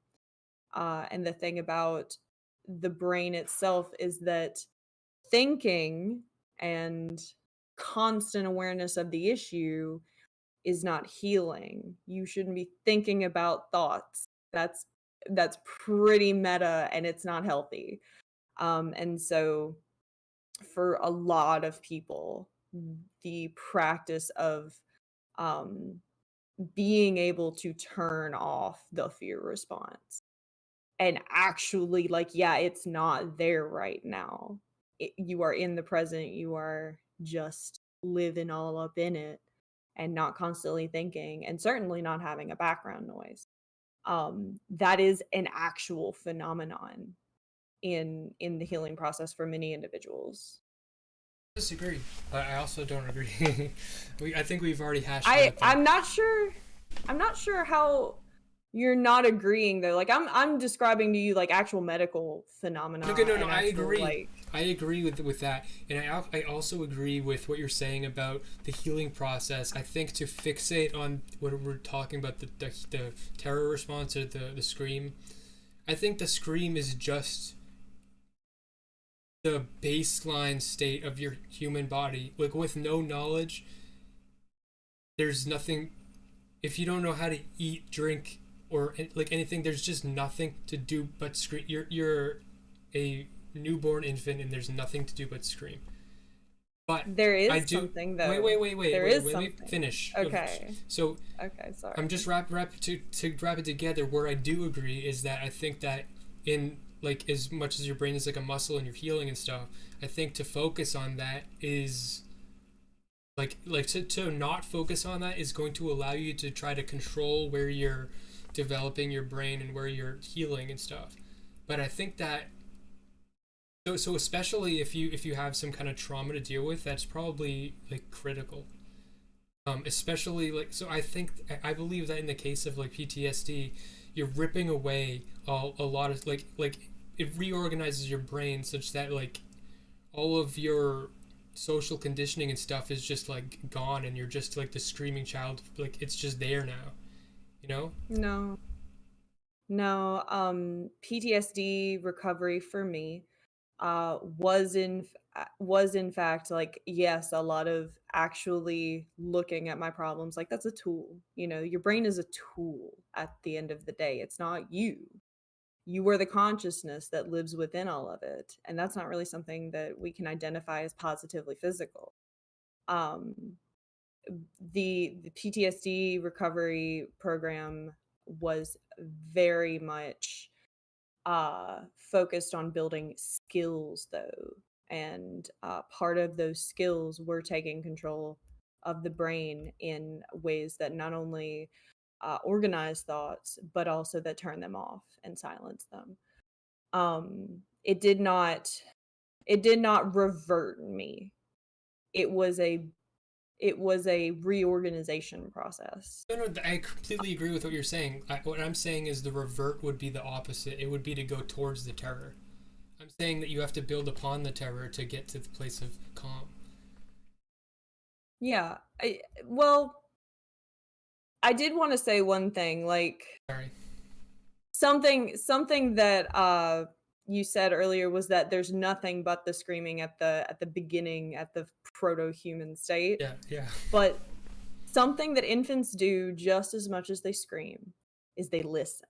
And the thing about the brain itself is that thinking and constant awareness of the issue is not healing. You shouldn't be thinking about thoughts. That's pretty meta and it's not healthy. And so for a lot of people, the practice of um, being able to turn off the fear response and actually like yeah it's not there right now, you are in the present, you are just living all up in it and not constantly thinking and certainly not having a background noise. That is an actual phenomenon in the healing process for many individuals. Disagree, but I also don't agree. I think we've already hashed it I out though. I'm not sure I'm not sure how you're not agreeing though. Like I'm describing to you like actual medical Okay, phenomena no, no, and I actual agree. like I agree with that, and I also agree with what you're saying about the healing process. I think to fixate on what we're talking about the terror response or the scream. I think the scream is just the baseline state of your human body. Like with no knowledge, there's nothing. If you don't know how to eat, drink, or like anything, there's just nothing to do but scream. You're a newborn infant, and there's nothing to do but scream. But there I is do. something Wait, though. wait, wait, wait, There wait. is Let me something. finish. Okay. So Okay, I'm just sorry. to wrap it together. Where I do agree is that I think that in like as much as your brain is like a muscle and you're healing and stuff, I think to focus on that is to not focus on that is going to allow you to try to control where you're developing your brain and where you're healing and stuff. But I think that so especially if you have some kind of trauma to deal with, that's probably like critical. Especially like so I think I believe that in the case of like PTSD, you're ripping away a lot of it reorganizes your brain such that like all of your social conditioning and stuff is just like gone and you're just like the screaming child, like it's just there now, you know. No. No, PTSD recovery for me. was in fact like, yes, a lot of actually looking at my problems like that's a tool. You know, your brain is a tool at the end of the day. It's not you. You are the consciousness that lives within all of it, and that's not really something that we can identify as positively physical. Um, the PTSD recovery program was very much focused on building skills though, and part of those skills were taking control of the brain in ways that not only organize thoughts but also that turn them off and silence them. It did not, it did not revert me. It was a, it was a reorganization process. No, no, I completely agree with what you're saying. What I'm saying is the revert would be the opposite. It would be to go towards the terror. I'm saying that you have to build upon the terror to get to the place of calm. Yeah. Well, I did want to say one thing, like Sorry. something that you said earlier was that there's nothing but the screaming at the beginning, at the proto-human state. Yeah, yeah. But something that infants do just as much as they scream is they listen.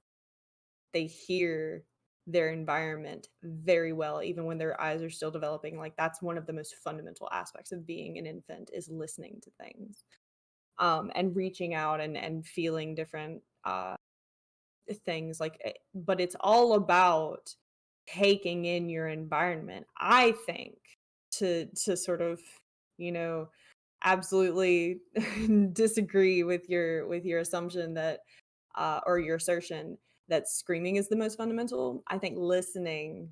They hear their environment very well even when their eyes are still developing. Like that's one of the most fundamental aspects of being an infant is listening to things. And reaching out and feeling different things like but it's all about taking in your environment, I think, to sort of, you know, absolutely disagree with your assumption that or your assertion that screaming is the most fundamental. I think listening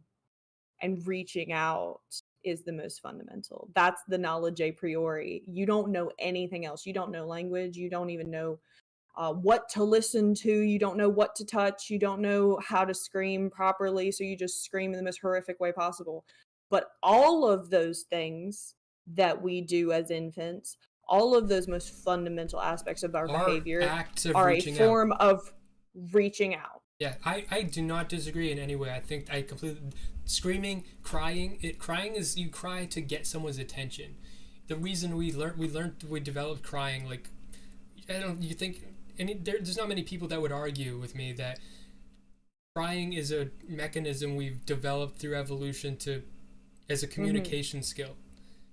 and reaching out is the most fundamental. That's the knowledge a priori. You don't know anything else. You don't know language. You don't even know what to listen to. You don't know what to touch. You don't know how to scream properly. So you just scream in the most horrific way possible. But all of those things that we do as infants, all of those most fundamental aspects of our Are behavior acts of are a reaching out. form of reaching out. Yeah, I do not disagree in any way. I think I completely screaming, crying. Crying is you cry to get someone's attention. The reason we developed crying, like I don't you think there's not many people that would argue with me that crying is a mechanism we've developed through evolution to as a Hmm. communication skill.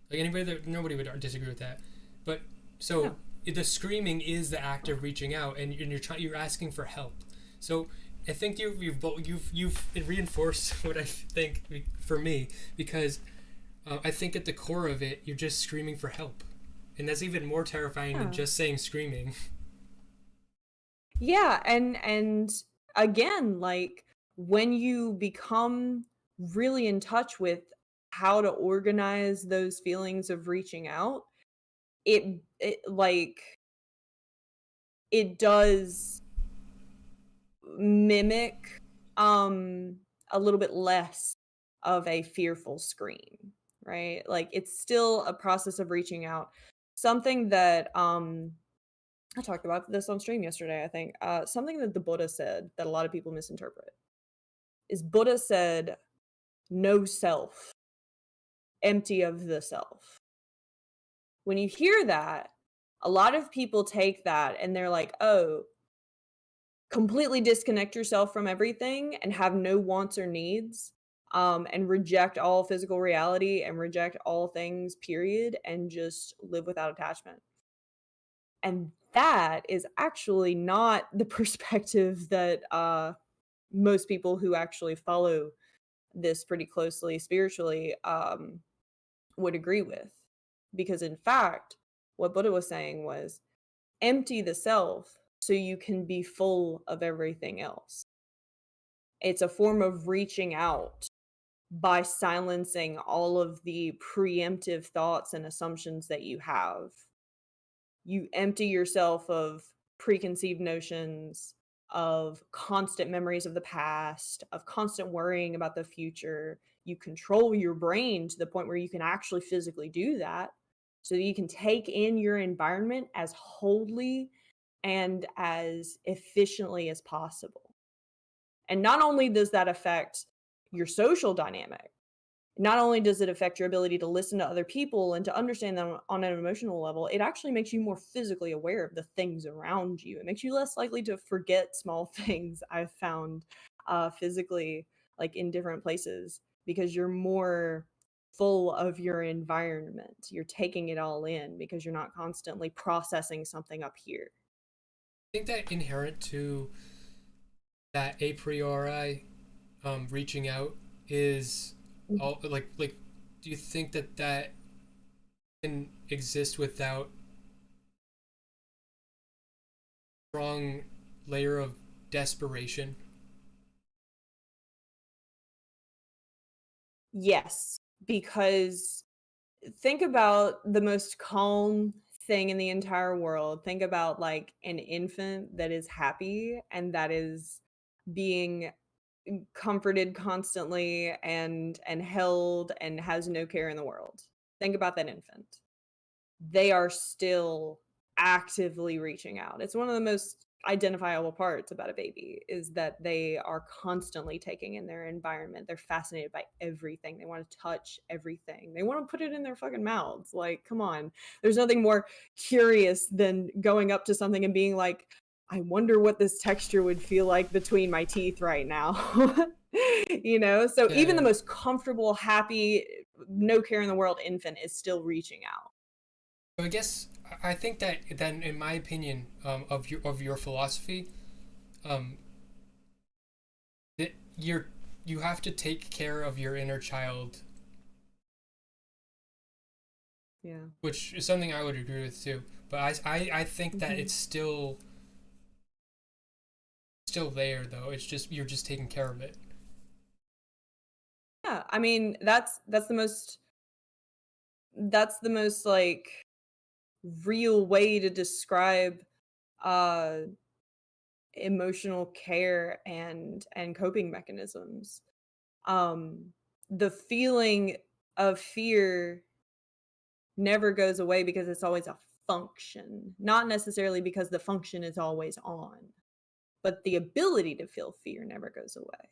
Like anybody that nobody would disagree with that. But so No. the screaming is the act of reaching out, and you're asking for help. So I think you've reinforced what I think for me because I think at the core of it you're just screaming for help, and that's even more terrifying than Yeah. just saying screaming. Yeah, and again, like when you become really in touch with how to organize those feelings of reaching out, it like it does mimic um a little bit less of a fearful scream, right? Like it's still a process of reaching out. Something that I talked about this on stream yesterday, I think. Something that the Buddha said that a lot of people misinterpret is Buddha said, no self, empty of the self. When you hear that, a lot of people take that and they're like, oh, completely disconnect yourself from everything and have no wants or needs, and reject all physical reality and reject all things, period, and just live without attachment. And that is actually not the perspective that most people who actually follow this pretty closely spiritually would agree with. Because in fact, what Buddha was saying was empty the self so you can be full of everything else. It's a form of reaching out by silencing all of the preemptive thoughts and assumptions that you have. You empty yourself of preconceived notions, of constant memories of the past, of constant worrying about the future. You control your brain to the point where you can actually physically do that so that you can take in your environment as wholly and as efficiently as possible. And not only does that affect your social dynamic, not only does it affect your ability to listen to other people and to understand them on an emotional level, it actually makes you more physically aware of the things around you. It makes you less likely to forget small things, I've found, physically, like in different places, because you're more full of your environment. You're taking it all in because you're not constantly processing something up here. I think that inherent to that a priori reaching out is all like do you think that that can exist without a strong layer of desperation? Yes, because think about the most calm thing in the entire world. Think about like an infant that is happy and that is being comforted constantly and held and has no care in the world. Think about that infant. They are still actively reaching out. It's one of the most identifiable parts about a baby is that they are constantly taking in their environment. They're fascinated by everything. They want to touch everything. They want to put it in their fucking mouths. Like, come on. There's nothing more curious than going up to something and being like, I wonder what this texture would feel like between my teeth right now. So even the Yeah. most comfortable, happy, no care in the world infant is still reaching out. So I guess I think that then, in my opinion, of your philosophy, um, that you have to take care of your inner child, Yeah. which is something I would agree with too. But I think that Mhm. it's still there though. It's just you're just taking care of it. Yeah, I mean, that's the most, like, real way to describe, uh, emotional care and coping mechanisms. Um, the feeling of fear never goes away because it's always a function, not necessarily because the function is always on, but the ability to feel fear never goes away.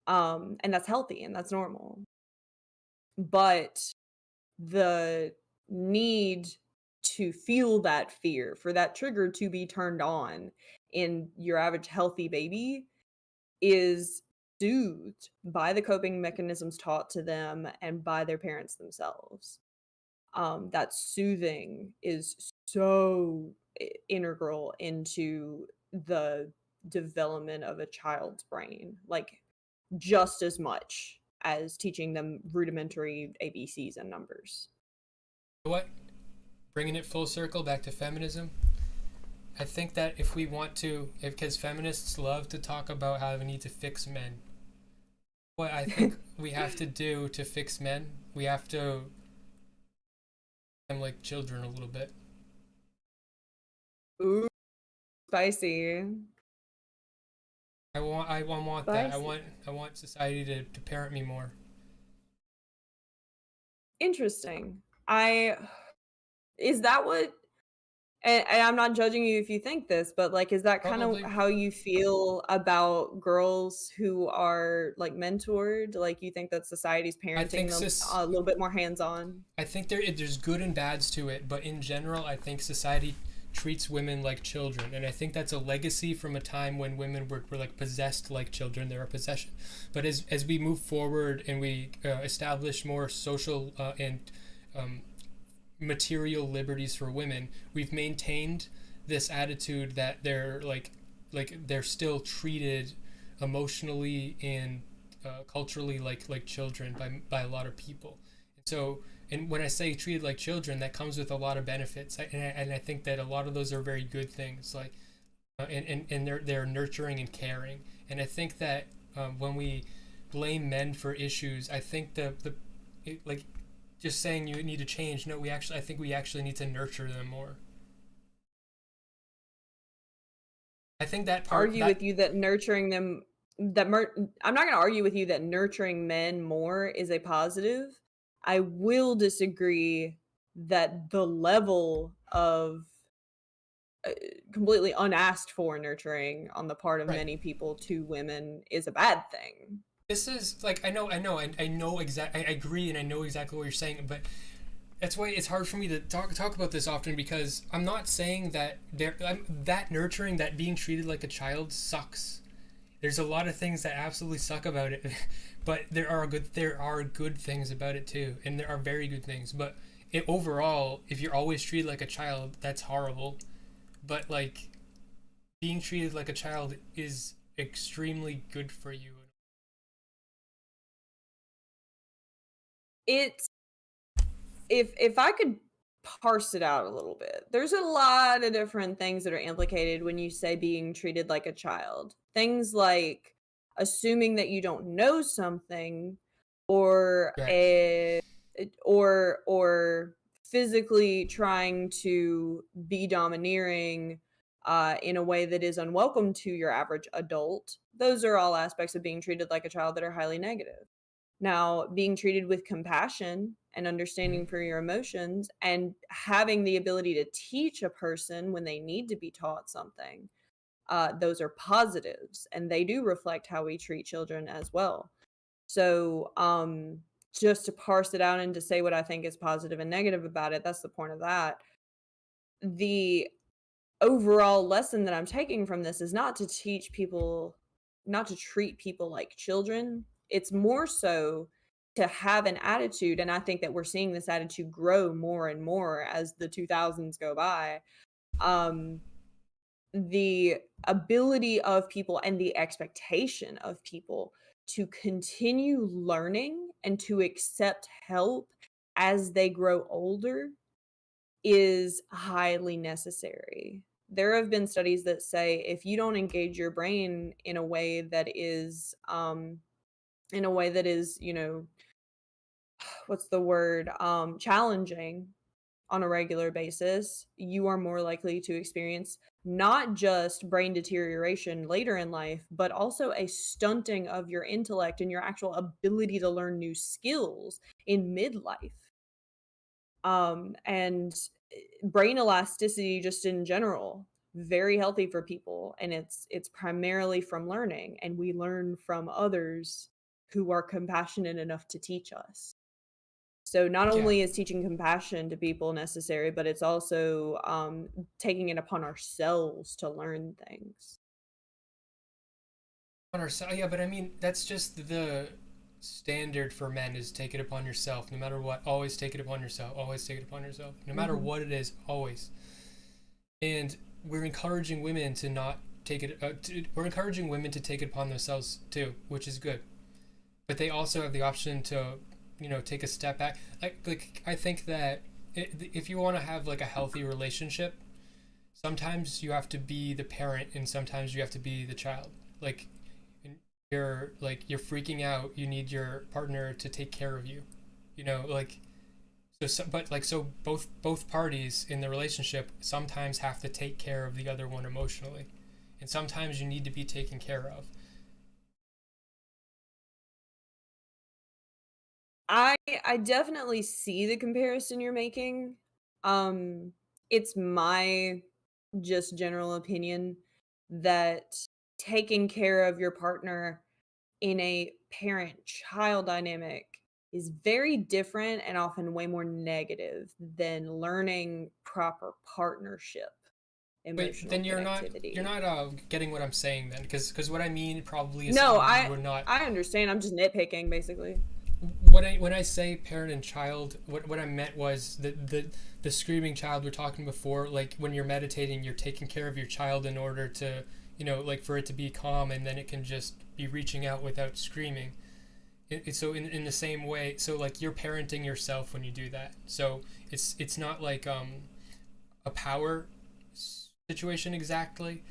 And that's healthy and that's normal. But the need to feel that fear, for that trigger to be turned on in your average healthy baby is soothed by the coping mechanisms taught to them and by their parents themselves. That soothing is so integral into the development of a child's brain, like just as much as teaching them rudimentary ABCs and numbers. What? Bringing it full circle back to feminism. I think that if we want to, because feminists love to talk about how we need to fix men, what I think we have to do to fix men, we have to them like children a little bit. Ooh, spicy. I want that. Spicy. I want society to parent me more. Interesting. I is that what and I'm not judging you if you think this, but, like, is that kind of Probably. how you feel about girls who are, like, mentored? Like, you think that society's I parenting think them sis a little bit more hands-on? I think there's good and bads to it, but in general, I think society treats women like children, and I think that's a legacy from a time when women were like possessed like children. They're a possession. But as we move forward and we establish more social and um, material liberties for women, we've maintained this attitude that they're still treated emotionally and culturally like children by a lot of people. And so, and when I say treated like children, that comes with a lot of benefits, and I think that a lot of those are very good things, like and they're nurturing and caring. And I think that when we blame men for issues, I think like just saying you need to change. No, I think we actually need to nurture them more. I think that part Argue that with you that nurturing them that mer I'm not gonna argue with you that nurturing men more is a positive. I will disagree that the level of uh, completely unasked for nurturing on the part of right. many people to women is a bad thing. this is like I know exactly. I agree, and I know exactly what you're saying, but that's why it's hard for me to talk about this often because I'm not saying that that nurturing, that being treated like a child sucks. There's a lot of things that absolutely suck about it, but there are good things about it too, and there are very good things. But overall, if you're always treated like a child, that's horrible. But like being treated like a child is extremely good for you. It's if I could parse it out a little bit, there's a lot of different things that are implicated when you say being treated like a child. Things like assuming that you don't know something or Yes. a or physically trying to be domineering in a way that is unwelcome to your average adult. Those are all aspects of being treated like a child that are highly negative. Now, being treated with compassion and understanding Mm-hmm. for your emotions and having the ability to teach a person when they need to be taught something, those are positives and they do reflect how we treat children as well. So, just to parse it out and to say what I think is positive and negative about it, that's the point of that. The overall lesson that I'm taking from this is not to teach people, not to treat people like children. It's more so to have an attitude. And I think that we're seeing this attitude grow more and more as the 2000s go by. Um, the ability of people and the expectation of people to continue learning and to accept help as they grow older is highly necessary. There have been studies that say if you don't engage your brain in a way that is, what's the word, challenging on a regular basis, you are more likely to experience not just brain deterioration later in life, but also a stunting of your intellect and your actual ability to learn new skills in midlife. And brain elasticity just in general, very healthy for people, and it's primarily from learning, and we learn from others who are compassionate enough to teach us. So not Yeah. only is teaching compassion to people necessary, but it's also taking it upon ourselves to learn things. On ourselves, yeah, but I mean that's just the standard for men is take it upon yourself no matter what. Always take it upon yourself. Always take it upon yourself. No matter Hmm. what it is, always. And we're encouraging women to not take it. We're encouraging women to take it upon themselves too, which is good. But they also have the option to, take a step back. Like I think that if you want to have like a healthy relationship, sometimes you have to be the parent and sometimes you have to be the child. Like you're freaking out, you need your partner to take care of you. Like but like so both parties in the relationship sometimes have to take care of the other one emotionally. And sometimes you need to be taken care of. I I definitely see the comparison you're making. Um, it's my just general opinion that taking care of your partner in a parent-child dynamic is very different and often way more negative than learning proper partnership Wait, emotional then you're connectivity. not getting what I'm saying then, because what I mean probably is No, we're not. I understand. I'm just nitpicking basically. When I say parent and child, what I meant was the screaming child we're talking before. Like when you're meditating, you're taking care of your child in order to like for it to be calm, and then it can just be reaching out without screaming. So in the same way, so like you're parenting yourself when you do that. So it's not like a power situation exactly.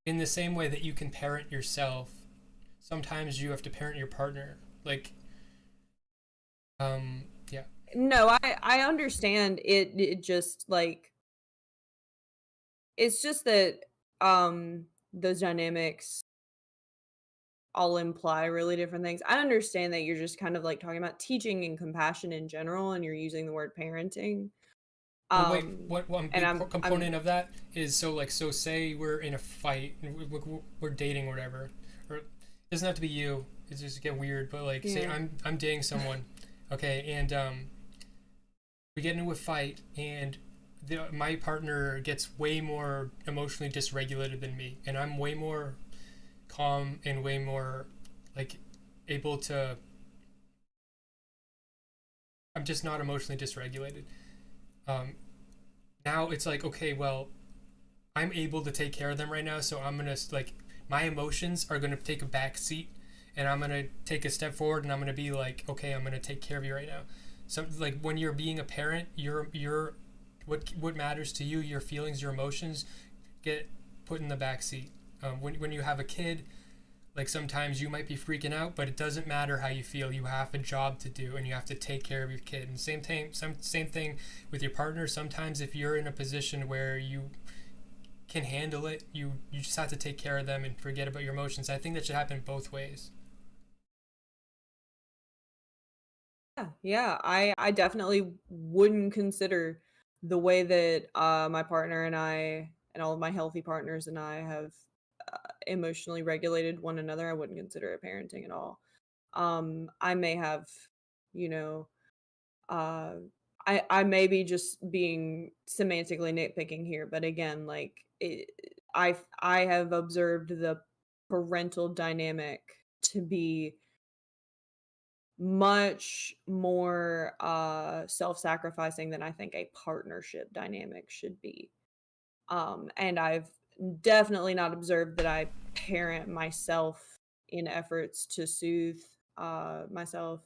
In the same way that you can parent yourself, sometimes you have to parent your partner. Like yeah. No, I understand it just like it's just that those dynamics all imply really different things. I understand that you're just kind of like talking about teaching and compassion in general and you're using the word parenting. Well, wait. Um What one and big I'm component of that is so like so say we're in a fight, we're dating or whatever, or doesn't have to be you. It's just get weird, but like say Yeah. I'm dating someone, okay, and we get into a fight, and my partner gets way more emotionally dysregulated than me, and I'm way more calm and way more like able to. I'm just not emotionally dysregulated. Um, Now it's like, okay, well, I'm able to take care of them right now, so I'm gonna like my emotions are gonna take a back seat, and I'm gonna take a step forward, and I'm gonna be like, okay, I'm gonna take care of you right now. So like when you're being a parent, your what matters to you, your feelings, your emotions, get put in the back seat. When you have a kid, like sometimes you might be freaking out, but it doesn't matter how you feel. You have a job to do, and you have to take care of your kid. And same thing with your partner. Sometimes if you're in a position where you can handle it, you just have to take care of them and forget about your emotions. I think that should happen both ways. Yeah, yeah, I definitely wouldn't consider the way that my partner and I and all of my healthy partners and I have emotionally regulated one another. I wouldn't consider it parenting at all. I may have, you know, uh I may be just being semantically nitpicking here, but again, like I have observed the parental dynamic to be much more self-sacrificing than I think a partnership dynamic should be. And I've definitely not observed that I parent myself in efforts to soothe myself.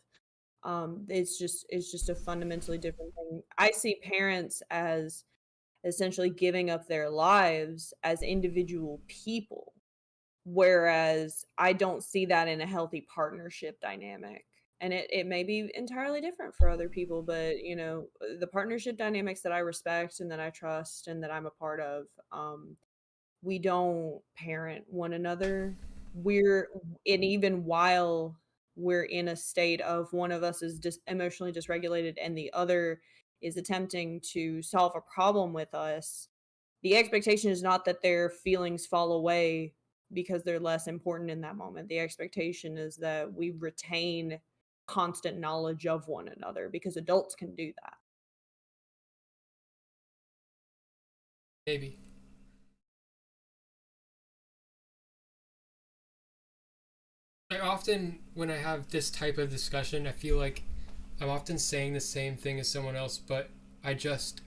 It's just a fundamentally different thing. I see parents as essentially giving up their lives as individual people, whereas I don't see that in a healthy partnership dynamic. And it may be entirely different for other people, but the partnership dynamics that I respect and that I trust and that I'm a part of, we don't parent one another. We're and even while we're in a state of one of us is emotionally dysregulated and the other is attempting to solve a problem with us, the expectation is not that their feelings fall away because they're less important in that moment. The expectation is that we retain constant knowledge of one another because adults can do that. Maybe. I often, when I have this type of discussion, I feel like I'm often saying the same thing as someone else, but I just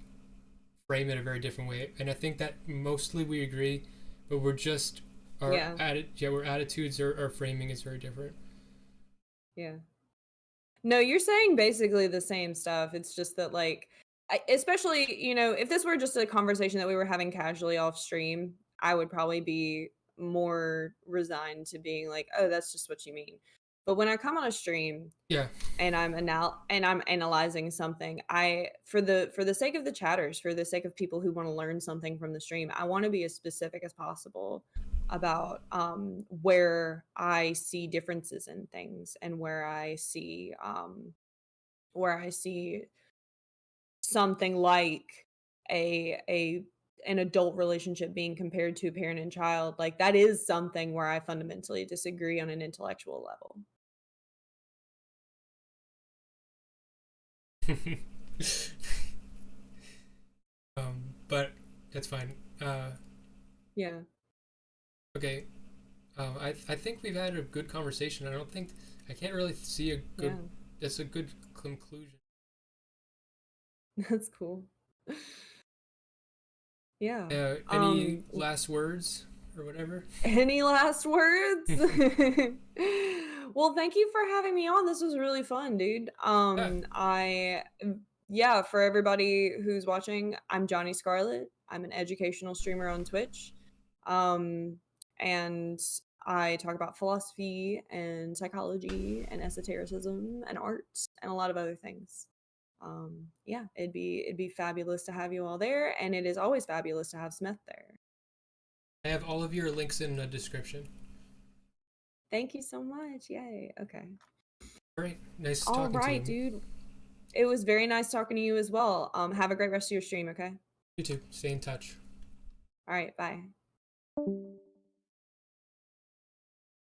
frame it a very different way. And I think that mostly we agree, but we're just Yeah, our attitudes or our framing is very different. yeah. No, you're saying basically the same stuff. It's just that, like, especially, if this were just a conversation that we were having casually off stream, I would probably be more resigned to being like, "Oh, that's just what you mean." But when I come on a stream Yeah. and I'm analyzing something, I for the sake of the chatters, for the sake of people who want to learn something from the stream, I want to be as specific as possible about where I see differences in things and where I see something like a an adult relationship being compared to a parent and child. Like, that is something where I fundamentally disagree on an intellectual level. But that's fine. Yeah. Okay. I think we've had a good conversation. I can't really see a good. Yeah. That's a good conclusion. That's cool. Yeah. Any last words or whatever? Any last words? Well, thank you for having me on. This was really fun, dude. Yeah. Yeah, for everybody who's watching, I'm JohnnyScarlett. I'm an educational streamer on Twitch. Um, and I talk about philosophy and psychology and esotericism and art and a lot of other things. Yeah, it'd be fabulous to have you all there, and it is always fabulous to have Smith there. I have all of your links in the description. Thank you so much. Yay. Okay. All right. Nice All talking to right, you. dude. It was very nice talking to you as well. Have a great rest of your stream, okay? You too. Stay in touch. All right, bye.